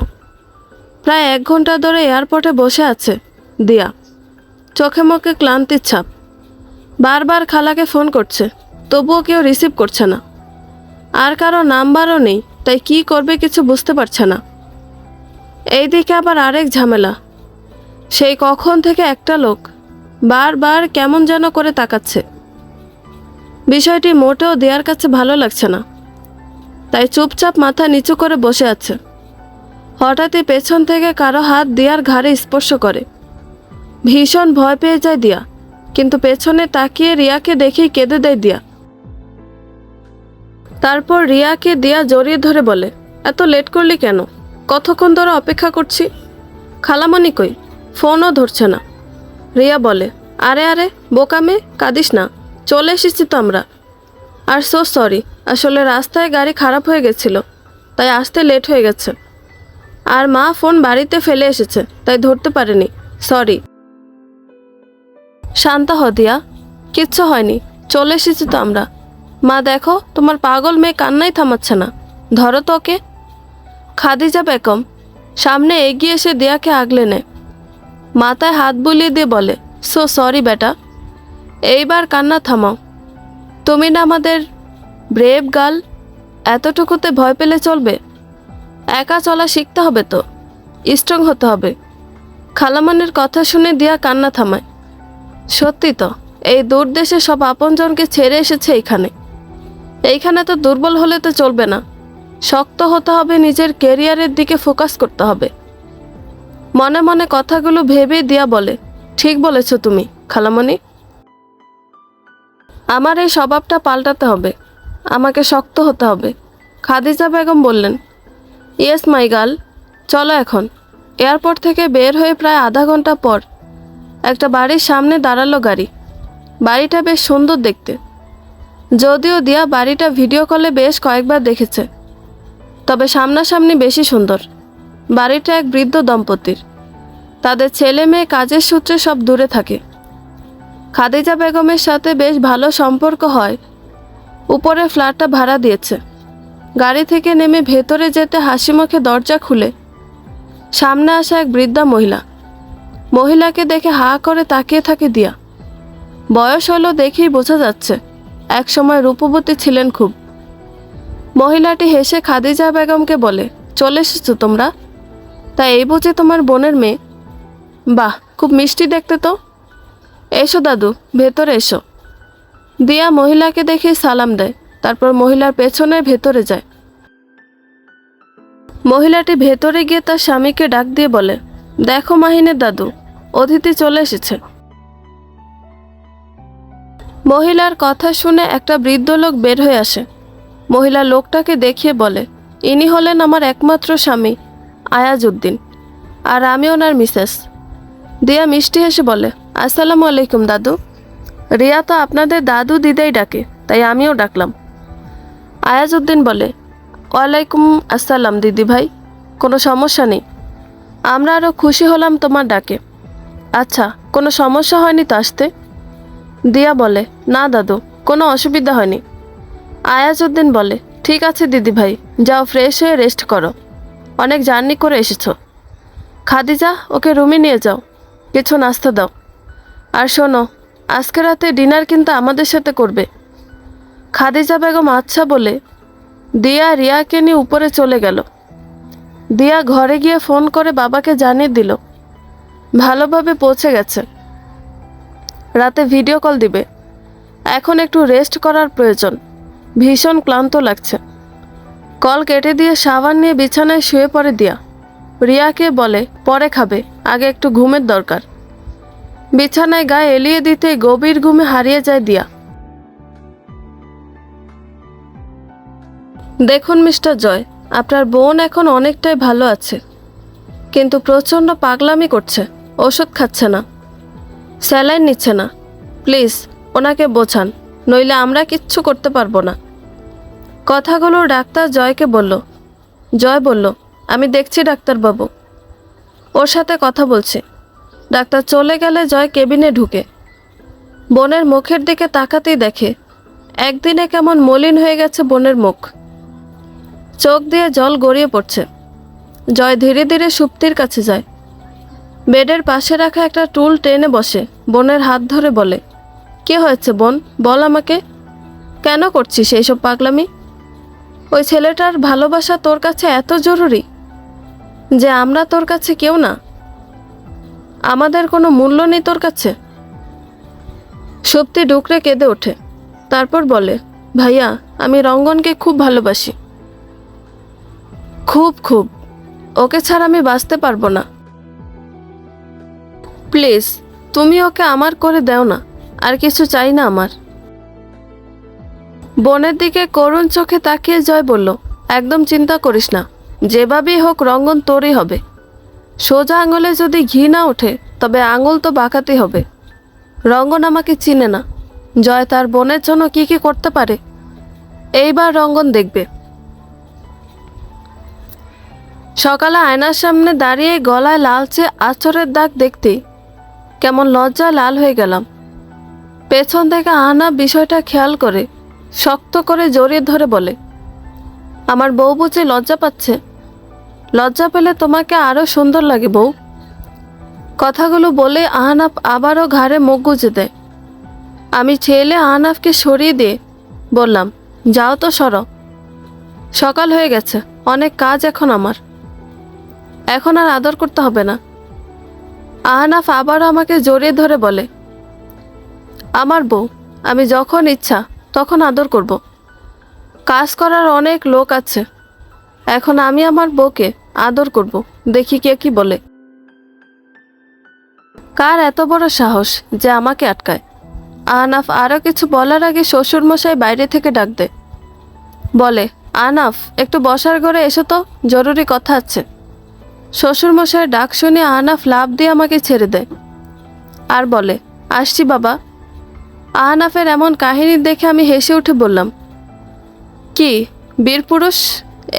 প্রায় 1 ঘন্টা ধরে এয়ারপোর্টে বসে আছে দিয়া, চোখে মুখে ক্লান্তির ছাপ। বারবার খালাকে ফোন করছে, তবুও কেউ রিসিভ করছে না, আর কারো নাম্বারও নেই, তাই কি করবে কিছু বুঝতে পারছে না। এইদিকে আবার আরেক ঝামেলা, সেই কখন থেকে একটা লোক বারবার কেমন যেন করে তাকাচ্ছে। বিষয়টি মোটেও দেয়ার কাছে ভালো লাগছে না, তাই চুপচাপ মাথা নিচু করে বসে আছে। হঠাৎই পেছন থেকে কারো হাত দিয়ার ঘাড়ে স্পর্শ করে। ভীষণ ভয় পেয়ে যায় দিয়া, কিন্তু পেছনে তাকিয়ে রিয়াকে দেখেই কেঁদে দেয় দিয়া। তারপর রিয়াকে দিয়া জড়িয়ে ধরে বলে, এত লেট করলি কেন? কতক্ষণ ধরে অপেক্ষা করছি। খালামণি কই? ফোনও ধরছে না। রিয়া বলে, আরে আরে বোকামে, কাঁদিস না, চলে এসেছি তো আমরা। আর সো সরি, আসলে রাস্তায় গাড়ি খারাপ হয়ে গেছিল, তাই আসতে লেট হয়ে গেছে। আর মা ফোন বাড়িতে ফেলে এসেছে, তাই ধরতে পারেনি, সরি। শান্ত হ দিয়া, কিচ্ছু হয়নি, চলে এসেছি তো আমরা। মা দেখো, তোমার পাগল মেয়ে কান্নাই থামাচ্ছে না, ধরো তো ওকে। খাদিজা বেগম সামনে এগিয়ে এসে দিয়াকে আগলে নেয়, মাথায় হাত বুলিয়ে দিয়ে বলে, সো সরি বেটা, এইবার কান্না থামাও। তুমি না আমাদের ব্রেভ গার্ল, এতটুকুতে ভয় পেলে চলবে? একা চলা শিখতে হবে তো, স্ট্রং হতে হবে। খালামণির কথা শুনে দিয়া কান্না থামায়। সত্যি তো, এই দূর দেশে সব আপনজনকে ছেড়ে এসেছে এইখানে তো দুর্বল হলে তো চলবে না, শক্ত হতে হবে, নিজের ক্যারিয়ারের দিকে ফোকাস করতে হবে। মনে মনে কথাগুলো ভেবে দিয়া বলে, ঠিক বলেছ তুমি খালামণি, আমার এই স্বভাবটা পাল্টাতে হবে, আমাকে শক্ত হতে হবে। খাদিজা বেগম বললেন, ইয়েস মাই গার্ল, চলো এখন। এয়ারপোর্ট থেকে বের হয়ে প্রায় আধা ঘন্টা পর একটা বাড়ির সামনে দাঁড়ালো গাড়ি। বাড়িটা বেশ সুন্দর দেখতে। যদিও দিয়া বাড়িটা ভিডিও কলে বেশ কয়েকবার দেখেছে, তবে সামনাসামনি বেশি সুন্দর। বাড়িটা এক বৃদ্ধ দম্পতির। তাদের ছেলে মেয়ে কাজের সূত্রে সব দূরে থাকে। খাদিজা বেগমের সাথে বেশ ভালো সম্পর্ক হয়। উপরে ফ্ল্যাটটা ভাড়া দিয়েছে। গাড়ি থেকে নেমে ভেতরে যেতে হাসি মুখে দরজা খুলে সামনে আসা এক বৃদ্ধা মহিলা। মহিলাকে দেখে হা করে তাকিয়ে থাকে দিয়া। বয়স হলো দেখেই বোঝা যাচ্ছে, একসময় রূপবতী ছিলেন খুব। মহিলাটি হেসে খাদিজা বেগমকে বলে, চলে এসেছো তোমরা? তা এই বুঝি তোমার বোনের মেয়ে? বাহ, খুব মিষ্টি দেখতে তো। এসো দাদু, ভেতরে এসো। দিয়া মহিলাকে দেখে সালাম দেয়, তারপর মহিলার পেছনে ভেতরে যায়। মহিলাটি ভেতরে গিয়ে তার স্বামীকে ডাক দিয়ে বলে, দেখো মাহিনের দাদু, অতিথি চলে এসেছে। মহিলার কথা শুনে একটা বৃদ্ধ লোক বের হয়ে আসে। মহিলা লোকটাকে দেখিয়ে বলে, ইনি হলেন আমার একমাত্র স্বামী আয়াজউদ্দিন, আর আমি ওনার মিসেস। দিয়া মিষ্টি হেসে বলে, আসসালামু আলাইকুম দাদু। রিয়া তো আপনাদের দাদু দিদাই ডাকে, তাই আমিও ডাকলাম। আয়াজউদ্দিন বলে, ওয়ালাইকুম আসসালাম দিদি ভাই, কোনো সমস্যা নেই। আমরা আরও খুশি হলাম তোমার ডাকে। আচ্ছা, কোনো সমস্যা হয়নি তো আসতে? দিয়া বলে, না দাদু, কোনো অসুবিধা হয়নি। আয়াজউদ্দিন বলে, ঠিক আছে দিদি ভাই, যাও ফ্রেশ হয়ে রেস্ট করো, অনেক জার্নি করে এসেছো। খাদিজা, ওকে রুমে নিয়ে যাও, কিছু নাস্তা দাও। আর শোনো, আজকে রাতে ডিনার কিন্তু আমাদের সাথে করবে। খাদিজা বেগম আচ্ছা বলে দিয়া রিয়াকে নিয়ে উপরে চলে গেল। দিয়া ঘরে গিয়ে ফোন করে বাবাকে জানিয়ে দিল ভালোভাবে পৌঁছে গেছে। রাতে ভিডিও কল দিবে। এখন একটু রেস্ট করার প্রয়োজন, ভীষণ ক্লান্ত লাগছে। কল কেটে দিয়ে সাবান নিয়ে বিছানায় শুয়ে পড়ে দিয়া। রিয়াকে বলে পরে খাবে, আগে একটু ঘুমের দরকার। বিছানায় গায়ে এলিয়ে দিতে গভীর ঘুমে হারিয়ে যায় দিয়া। দেখুন মিস্টার জয়, আপনার বোন এখন অনেকটাই ভালো আছে, কিন্তু প্রচণ্ড পাগলামি করছে, ওষুধ খাচ্ছে না, স্যালাইন নিচ্ছে না। প্লিজ ওনাকে বোঝান, নইলে আমরা কিচ্ছু করতে পারবো না। কথাগুলো ডাক্তার জয়কে বলল। জয় বলল, আমি দেখছি ডাক্তারবাবু, ওর সাথে কথা বলছি। ডাক্তার চলে গেলে জয় কেবিনে ঢুকে বোনের মুখের দিকে তাকাতেই দেখে একদিনে কেমন মলিন হয়ে গেছে বোনের মুখ। চোখ দিয়ে জল গড়িয়ে পড়ছে। জয় ধীরে ধীরে সুপ্তির কাছে যায়। বেডের পাশে রাখা একটা টুল টেনে বসে বোনের হাত ধরে বলে, কি হয়েছে বোন, বল আমাকে, কেন করছিস এইসব পাগলামি? ওই ছেলেটার ভালোবাসা তোর কাছে এত জরুরি যে আমরা তোর কাছে কেউ না? আমাদের কোনো মূল্য নেই তোর কাছে? সুপ্তি ডুকরে কেঁদে ওঠে, তারপর বলে, ভাইয়া, আমি রঙ্গনকে খুব ভালোবাসি, খুব খুব। ওকে ছাড়া আমি বাঁচতে পারবো না। প্লিজ তুমি ওকে আমার করে দাও না, আর কিছু চাই না আমার। বোনের দিকে করুণ চোখে তাকিয়ে জয় বলল, একদম চিন্তা করিস না, যেভাবেই হোক রঙ্গন তোরই হবে। সোজা আঙুলে যদি ঘি না ওঠে তবে আঙুল তো বাঁকাতেই হবে। রঙ্গন আমাকে চিনে না, জয় তার বোনের জন্য কি কি করতে পারে এইবার রঙ্গন দেখবে। সকালে আয়নার সামনে দাঁড়িয়ে গলায় লালচে আঁচড়ের দাগ দেখতেই কেমন লজ্জায় লাল হয়ে গেলাম। পেছন থেকে আহনা বিষয়টা খেয়াল করে শক্ত করে জড়িয়ে ধরে বলে, আমার বউ বুঝি লজ্জা পাচ্ছে? লজ্জা পেলে তোমাকে আরও সুন্দর লাগে বউ। কথাগুলো বলে আহনাফ আবারও ঘাড়ে মুখ গুজে দেয়। আমি ছেলে আহনাফকে সরিয়ে দিয়ে বললাম, যাও তো সরো, সকাল হয়ে গেছে, অনেক কাজ এখন আমার, এখন আর আদর করতে হবে না। আহনাফ আবারও আমাকে জড়িয়ে ধরে বলে, আমার বউ, আমি যখন ইচ্ছা তখন আদর করব। কাজ করার অনেক লোক আছে, এখন আমি আমার বউকে আদর করব, দেখি কে কি বলে। কার এত বড় সাহস যে আমাকে আটকায়? আহনাফ আরও কিছু বলার আগে শ্বশুরমশাই বাইরে থেকে ডাক দেয়। বলে, আহনাফ, একটু বসার ঘরে এসো তো, জরুরি কথা আছে। শ্বশুরমশাই ডাক শুনে আহনাফ লাফ দিয়ে আমাকে ছেড়ে দেয়। আর বলে, আসছি বাবা। আহনাফের এমন কাহিনী দেখে আমি হেসে উঠে বললাম, কি বীর পুরুষ,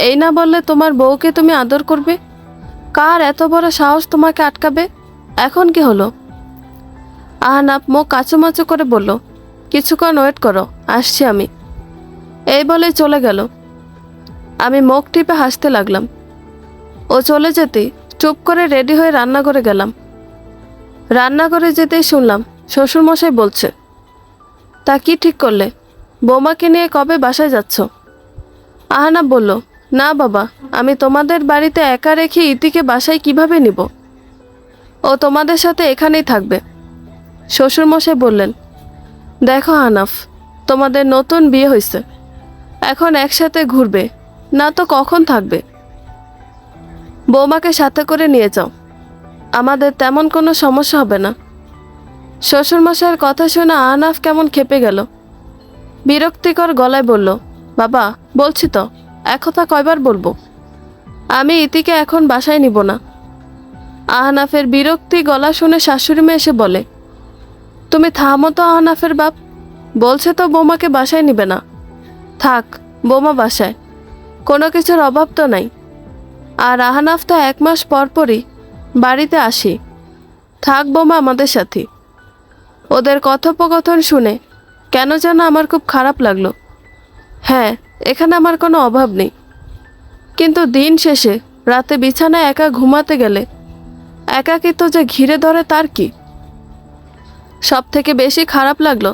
এই না বললে তোমার বউকে তুমি আদর করবে? কার এত বড় সাহস তোমাকে আটকাবে? এখন কি হলো? আহনাফ মুখ কাচুমাচু করে বলল, কিছুক্ষণ ওয়েট করো, আসছি আমি। এই বলে চলে গেল। আমি মুখ টিপে হাসতে লাগলাম। ও চলে যেতেই চুপ করে রেডি হয়ে রান্নাঘরে গেলাম। রান্নাঘরে যেতেই শুনলাম শ্বশুরমশাই বলছে, তা কি ঠিক করলে? বৌমাকে নিয়ে কবে বাসায় যাচ্ছ? আহনাফ বলল, না বাবা, আমি তোমাদের বাড়িতে একা রেখে ইতিকে বাসায় কিভাবে নিব? ও তোমাদের সাথে এখানেই থাকবে। শ্বশুরমশাই বললেন, দেখো আহনাফ, তোমাদের নতুন বিয়ে হয়েছে, এখন একসাথে ঘুরবে না তো কখন থাকবে? বৌমাকে সাথে করে নিয়ে যাও, আমাদের তেমন কোনো সমস্যা হবে না। শ্বশুরমশাইয়ের কথা শুনে আহনাফ কেমন ক্ষেপে গেল। বিরক্তিকর গলায় বলল, বাবা বলছি তো, একথা কয়বার বলবো? আমি ইতিকে এখন বাসায় নিব না। আহনাফের বিরক্তি গলা শুনে শাশুড়ি মেয়ে এসে বলে, তুমি থামো তো আহনাফের বাপ, বলছে তো বৌমাকে বাসায় নিবে না। থাক বৌমা বাসায়, কোনো কিছুর অভাব তো নাই। আর আহনাফ তো 1 মাস পর পরই বাড়িতে আসি, থাক বৌমা আমাদের সাথে। ওদের কথোপকথন শুনে কেন যেন আমার খুব খারাপ লাগলো। হ্যাঁ, এখানে আমার কোনো অভাব নেই, কিন্তু দিন শেষে রাতে বিছানায় একা ঘুমাতে গেলে একাকিত্ব যে ঘিরে ধরে তার কি? সব থেকে বেশি খারাপ লাগলো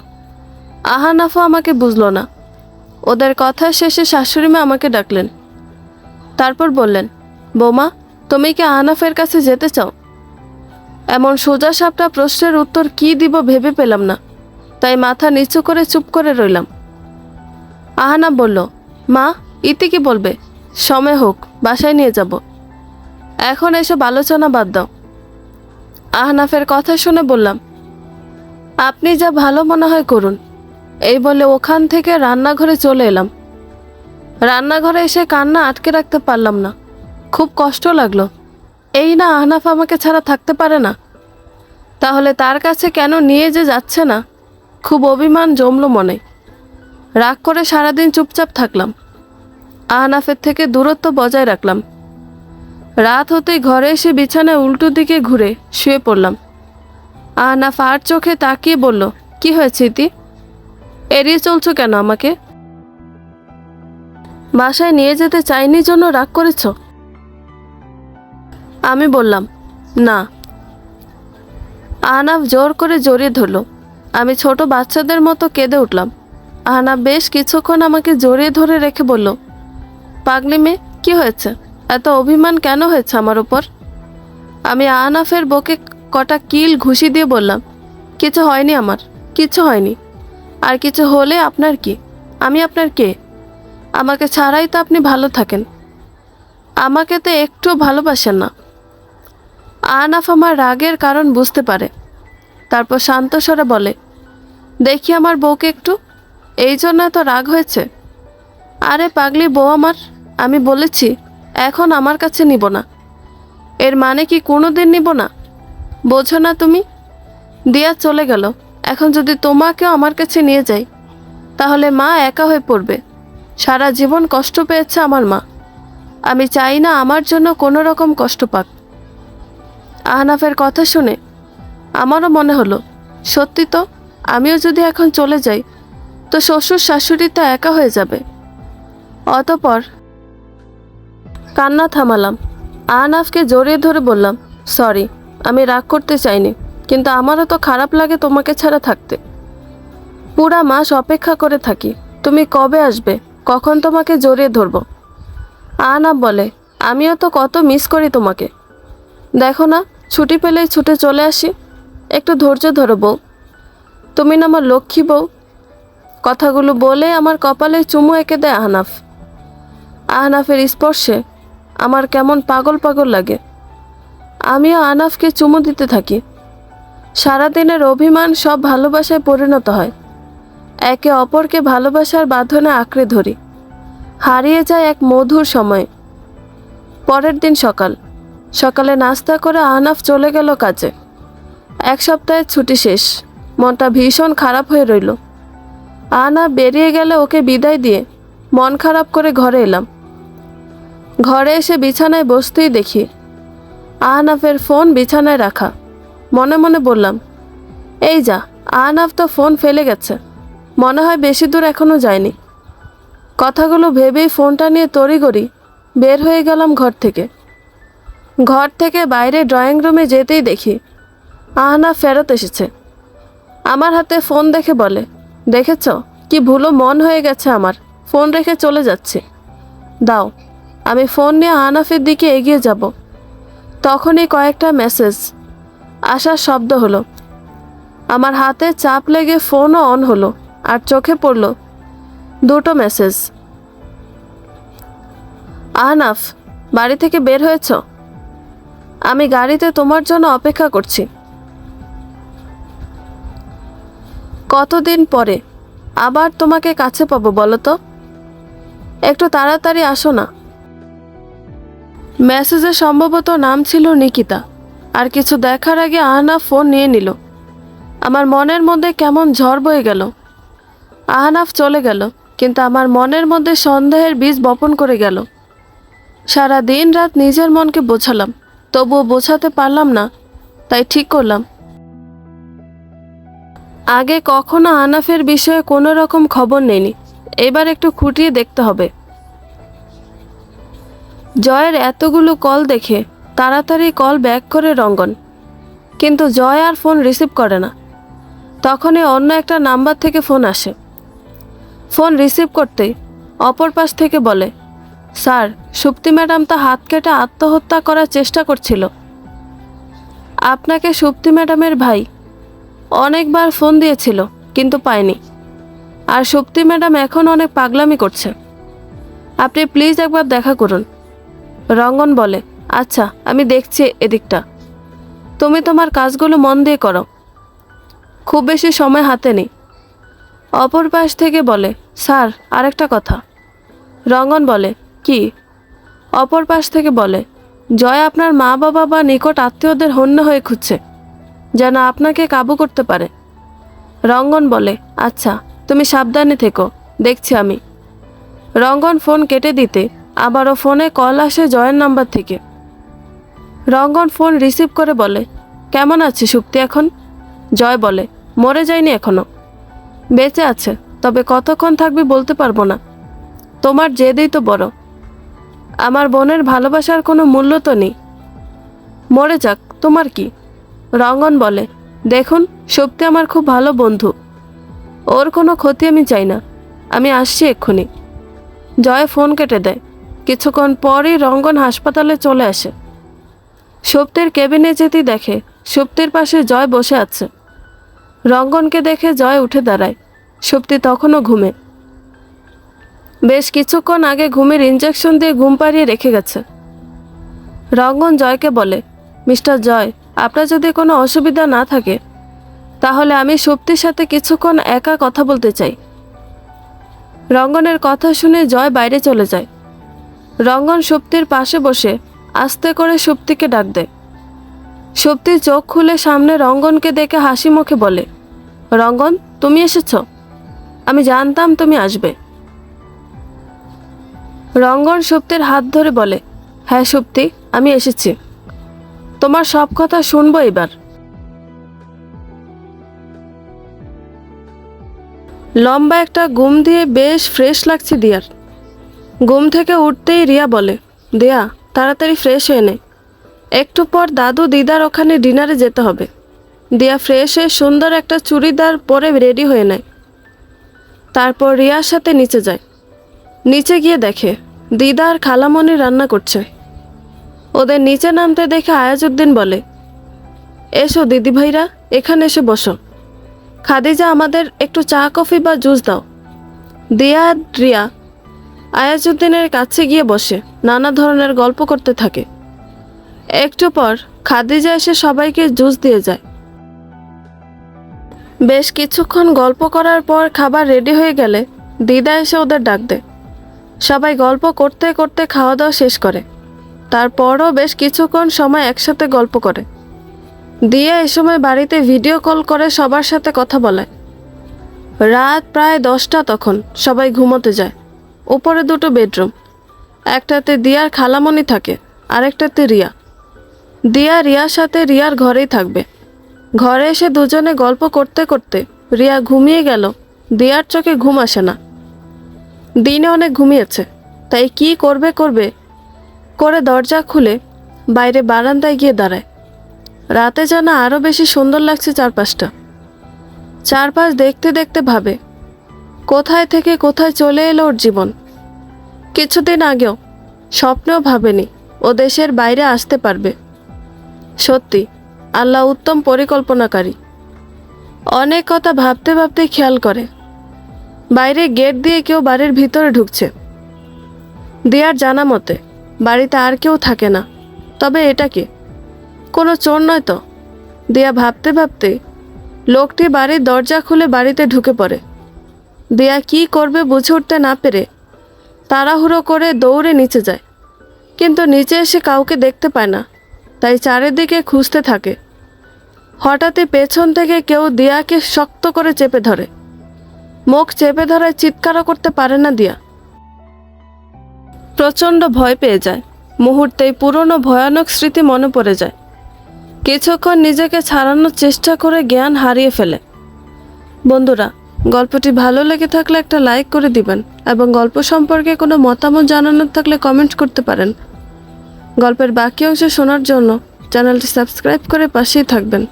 আহনাফও আমাকে বুঝলো না। ওদের কথা শেষে শাশুড়িমা আমাকে ডাকলেন। তারপর বললেন, বৌমা তুমি কি আহনাফের কাছে যেতে চাও? এমন সোজা সাপটা প্রশ্নের উত্তর কি দিব ভেবে পেলাম না, তাই মাথা নিচু করে চুপ করে রইলাম। আহনাফ বলল, মা ইতি কি বলবে? সময় হোক, বাসায় নিয়ে যাব, এখন এসব আলোচনা বাদ দাও। আহনাফের কথা শুনে বললাম, আপনি যা ভালো মনে হয় করুন। এই বলে ওখান থেকে রান্নাঘরে চলে এলাম। রান্নাঘরে এসে কান্না আটকে রাখতে পারলাম না, খুব কষ্ট লাগলো। এই না আহনাফ আমাকে ছাড়া থাকতে পারে না, তাহলে তার কাছে কেন নিয়ে যে যাচ্ছে না? খুব অভিমান জমলো মনে। রাগ করে সারাদিন চুপচাপ থাকলাম, আহনাফের থেকে দূরত্ব বজায় রাখলাম। রাত হতেই ঘরে এসে বিছানায় উল্টো দিকে ঘুরে শুয়ে পড়লাম। আহনাফ আর চোখে তাকিয়ে বলল, কি হয়েছে ইতি? এড়িয়ে চলছো কেন আমাকে? বাসায় নিয়ে যেতে চাইনি জন্য রাগ করেছ? আমি বললাম, না। আহনাফ জোর করে জড়িয়ে ধরল। আমি ছোট বাচ্চাদের মতো কেঁদে উঠলাম। আহনাফ বেশ কিছুক্ষণ আমাকে জড়িয়ে ধরে রেখে বলল, পাগলি মেয়ে, কি হয়েছে? এত অভিমান কেন হয়েছে আমার উপর? আমি আহনাফের বুকে কটা কিল ঘুষি দিয়ে বললাম, কিছু হয়নি আমার, কিছু হয়নি। আর কিছু হলে আপনার কি? আমি আপনার কে? আমাকে ছাড়াই তো আপনি ভালো থাকেন, আমাকে তো একটু ভালোবাসেন না। আহনাফ আমার রাগের কারণ বুঝতে পারে, তারপর শান্ত স্বরে বলে, দেখি আমার বউকে একটু, এই জন্য এত রাগ হয়েছে? আরে পাগলি বউ আমার, আমি বলেছি এখন আমার কাছে নিব না, এর মানে কি কোনো দিন নিব না? বোঝো না তুমি? দিয়া চলে গেল, এখন যদি তোমাকেও আমার কাছে নিয়ে যাই তাহলে মা একা হয়ে পড়বে। সারা জীবন কষ্ট পেয়েছে আমার মা, আমি চাই না আমার জন্য কোনো রকম কষ্ট পাক। আহনাফের কথা শুনে আমারও মনে হলো, সত্যি তো, আমিও যদি এখন চলে যাই তো শ্বশুর শাশুড়ি তো একা হয়ে যাবে। অতঃপর কান্না থামালাম। আহনাফকে জড়িয়ে ধরে বললাম, সরি, আমি রাগ করতে চাইনি, কিন্তু আমারও তো খারাপ লাগে তোমাকে ছাড়া থাকতে। পুরা মাস অপেক্ষা করে থাকি, তুমি কবে আসবে, কখন তোমাকে জড়িয়ে ধরবো। আহনাফ বলে, আমিও তো কত মিস করি তোমাকে। দেখো না, ছুটি পেলেই ছুটে চলে আসি, একটু ধৈর্য ধরো বউ, তুমি না আমার লক্ষ্মী বউ। কথাগুলো বলে আমার কপালে চুমু এঁকে দেয় আহনাফ। আহনাফের স্পর্শে আমার কেমন পাগল পাগল লাগে। আমিও আহনাফকে চুমু দিতে থাকি। সারাদিনের অভিমান সব ভালোবাসায় পরিণত হয়। একে অপরকে ভালোবাসার বাঁধনে আঁকড়ে ধরি, হারিয়ে যায় এক মধুর সময়। পরের দিন সকালে নাস্তা করে আহনাফ চলে গেল কাজে। এক সপ্তাহের ছুটি শেষ, মনটা ভীষণ খারাপ হয়ে রইল। আহনাফ বেরিয়ে গেলে ওকে বিদায় দিয়ে মন খারাপ করে ঘরে এলাম। ঘরে এসে বিছানায় বসতেই দেখি আহনাফের ফোন বিছানায় রাখা। মনে মনে বললাম, এই যা, আহনাফ তো ফোন ফেলে গেছে, মনে হয় বেশি দূর এখনো যায়নি। কথাগুলো ভেবেই ফোনটা নিয়ে তড়িঘড়ি বের হয়ে গেলাম ঘর থেকে। ঘর থেকে বাইরে ড্রয়িং রুমে যেতেই দেখি আহনাফ ফেরত এসেছে। আমার হাতে ফোন দেখে বলে, দেখেছ কি ভুলো মন হয়ে গেছে আমার, ফোন রেখে চলে যাচ্ছে, দাও। আমি ফোন নিয়ে আহনাফের দিকে এগিয়ে যাব, তখনই কয়েকটা মেসেজ আসার শব্দ হলো। আমার হাতে চাপ লেগে ফোনও অন হলো, আর চোখে পড়ল দুটো মেসেজ। আহনাফ, বাড়ি থেকে বের হয়েছ? আমি গাড়িতে তোমার জন্য অপেক্ষা করছি। কতদিন পরে আবার তোমাকে কাছে পাবো বলো তো, একটু তাড়াতাড়ি আসো না। মেসেজে সম্ভবত নাম ছিল নিকিতা। আর কিছু দেখার আগে আহনাফ ফোন নিয়ে নিল। আমার মনের মধ্যে কেমন ঝড় বয়ে গেল। আহনাফ চলে গেল, কিন্তু আমার মনের মধ্যে সন্দেহের বীজ বপন করে গেল। সারা দিন রাত নিজের মনকে বোঝালাম, তবুও বোঝাতে পারলাম না। তাই ঠিক করলাম, আগে কখনো আহনাফের বিষয়ে কোনো রকম খবর নেইনি, এবার একটু খুঁটিয়ে দেখতে হবে। জয়ের এতগুলো কল দেখে তাড়াতাড়ি কল ব্যাক করে রঙ্গন, কিন্তু জয় আর ফোন রিসিভ করে না। তখনই অন্য একটা নাম্বার থেকে ফোন আসে। ফোন রিসিভ করতেই অপর পাশ থেকে বলে, স্যার, সুপ্তি ম্যাডাম তা হাত কেটে আত্মহত্যা করার চেষ্টা করছিল। আপনাকে সুপ্তি ম্যাডামের ভাই অনেকবার ফোন দিয়েছিল, কিন্তু পায়নি। আর সুপ্তি ম্যাডাম এখন অনেক পাগলামি করছে, আপনি প্লিজ একবার দেখা করুন। রঙ্গন বলে, আচ্ছা, আমি দেখছি এদিকটা, তুমি তোমার কাজগুলো মন দিয়ে করো, খুব বেশি সময় হাতে নেই। অপর পাশ থেকে বলে, স্যার, আরেকটা কথা। রঙ্গন বলে, কি? অপর পাশ থেকে বলে, জয় আপনার মা বাবা বা নিকট আত্মীয়দের হন্য হয়ে খুঁজছে, যেন আপনাকে কাবু করতে পারে। রঙ্গন বলে, আচ্ছা, তুমি সাবধানে থেকো, দেখছি আমি। রঙ্গন ফোন কেটে দিতে আবারও ফোনে কল আসে জয়ের নাম্বার থেকে। রঙ্গন ফোন রিসিভ করে বলে, কেমন আছে সুপ্তি এখন? জয় বলে, মরে যায়নি এখনো, বেঁচে আছে, তবে কতক্ষণ থাকবে বলতে পারবো না। তোমার জেদেই তো বড়, আমার বোনের ভালোবাসার কোনো মূল্য তো নেই, মরে যাক, তোমার কি? রঙ্গন বলে, দেখুন, সুপ্তি আমার খুব ভালো বন্ধু, ওর কোনো ক্ষতি আমি চাই না, আমি আসছি এক্ষুনি। জয় ফোন কেটে দেয়। কিছুক্ষণ পরই রঙ্গন হাসপাতালে চলে আসে। সুপ্তির কেবিনে যেতেই দেখে সুপ্তির পাশে জয় বসে আছে। রঙ্গনকে দেখে জয় উঠে দাঁড়ায়। সুপ্তি তখনও ঘুমে, বেশ কিছুক্ষণ আগে ঘুমের ইঞ্জেকশন দিয়ে ঘুম পাড়িয়ে রেখে গেছে। রঙ্গন জয়কে বলে, মিস্টার জয়, আপনার যদি কোনো অসুবিধা না থাকে তাহলে আমি সুপ্তির সাথে কিছুক্ষণ একা কথা বলতে চাই। রঙ্গনের কথা শুনে জয় বাইরে চলে যায়। রঙ্গন সুপ্তির পাশে বসে আস্তে করে সুপ্তিকে ডাক দেয়। সুপ্তি চোখ খুলে সামনে রঙ্গনকে দেখে হাসি মুখে বলে, রঙ্গন, তুমি এসেছ? আমি জানতাম তুমি আসবে। রঙ্গন সুপ্তির হাত ধরে বলে, হ্যাঁ সুপ্তি, আমি এসেছি, তোমার সব কথা শুনবো এবার। লম্বা একটা ঘুম দিয়ে বেশ ফ্রেশ লাগছে দিয়ার। ঘুম থেকে উঠতেই রিয়া বলে, দেয়া, তাড়াতাড়ি ফ্রেশ হয়ে নে, একটু পর দাদু দিদার ওখানে ডিনারে যেতে হবে। দিয়া ফ্রেশ হয়ে সুন্দর একটা চুড়িদার পরে রেডি হয়ে নেয়। তারপর রিয়ার সাথে নিচে যায়। নিচে গিয়ে দেখে দিদা আর খালামণি রান্না করছে। ওদের নিচে নামতে দেখে আয়াজউদ্দিন বলে, এসো দিদি ভাইরা, এখানে এসে বসো, খাদিজা আমাদের একটু চা কফি বা জুস দাও। দিয়া আর রিয়া আয়াজউদ্দিনের কাছে গিয়ে বসে নানা ধরনের গল্প করতে থাকে। একটু পর খাদিজা এসে সবাইকে জুস দিয়ে যায়। বেশ কিছুক্ষণ গল্প করার পর খাবার রেডি হয়ে গেলে দিদা এসে ওদের ডাক দেয়। সবাই গল্প করতে করতে খাওয়া দাওয়া শেষ করে। তারপরও বেশ কিছুক্ষণ সময় একসাথে গল্প করে। দিয়া এ সময় বাড়িতে ভিডিও কল করে সবার সাথে কথা বলে। রাত প্রায় 10টা তখন। সবাই ঘুমোতে যায়। উপরে 2টো বেডরুম, একটাতে দিয়ার খালামণি থাকে, আরেকটাতে রিয়া। দিয়া রিয়ার সাথে রিয়ার ঘরেই থাকবে। ঘরে এসে দুজনে গল্প করতে করতে রিয়া ঘুমিয়ে গেল। দিয়ার চোখে ঘুম আসে না। দিনে অনেক ঘুমিয়েছে, তাই কি করবে করে দরজা খুলে বাইরে বারান্দায় গিয়ে দাঁড়ায়। রাতে যেন আরও বেশি সুন্দর লাগছে চারপাশটা। চারপাশ দেখতে দেখতে ভাবে, কোথায় থেকে কোথায় চলে এলো ওর জীবন। কিছুদিন আগেও স্বপ্নেও ভাবেনি ও দেশের বাইরে আসতে পারবে। সত্যি আল্লাহ উত্তম পরিকল্পনাকারী। অনেক কথা ভাবতে ভাবতে খেয়াল করে বাইরে গেট দিয়ে কেউ বাড়ির ভিতরে ঢুকছে। দিয়ার জানা মতে বাড়িতে আর কেউ থাকে না। তবে এটা কি? কোনো চোর নয় তো? দিয়া ভাবতে ভাবতে লোকটি বাড়ির দরজা খুলে বাড়িতে ঢুকে পড়ে। দিয়া কি করবে বুঝে উঠতে না পেরে তাড়াহুড়ো করে দৌড়ে নিচে যায়, কিন্তু নিচে এসে কাউকে দেখতে পায় না। তাই চারিদিকে খুঁজতে থাকে। হঠাৎই পেছন থেকে কেউ দিয়াকে শক্ত করে চেপে ধরে। মুখ চেপে ধরায় চিৎকারও করতে পারে না দিয়া। প্রচণ্ড ভয় পেয়ে যায়। মুহূর্তেই পুরনো ভয়ানক স্মৃতি মনে পড়ে যায়। কিছুক্ষণ নিজেকে ছাড়ানোর চেষ্টা করে জ্ঞান হারিয়ে ফেলে। বন্ধুরা, গল্পটি ভালো লেগে থাকলে একটা লাইক করে দিবেন এবং গল্প সম্পর্কে কোনো মতামত জানানোর থাকলে কমেন্ট করতে পারেন। গল্পের বাকি অংশ শোনার জন্য চ্যানেলটি সাবস্ক্রাইব করে পাশেই থাকবেন।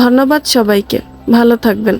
ধন্যবাদ সবাইকে। ভালো থাকবেন।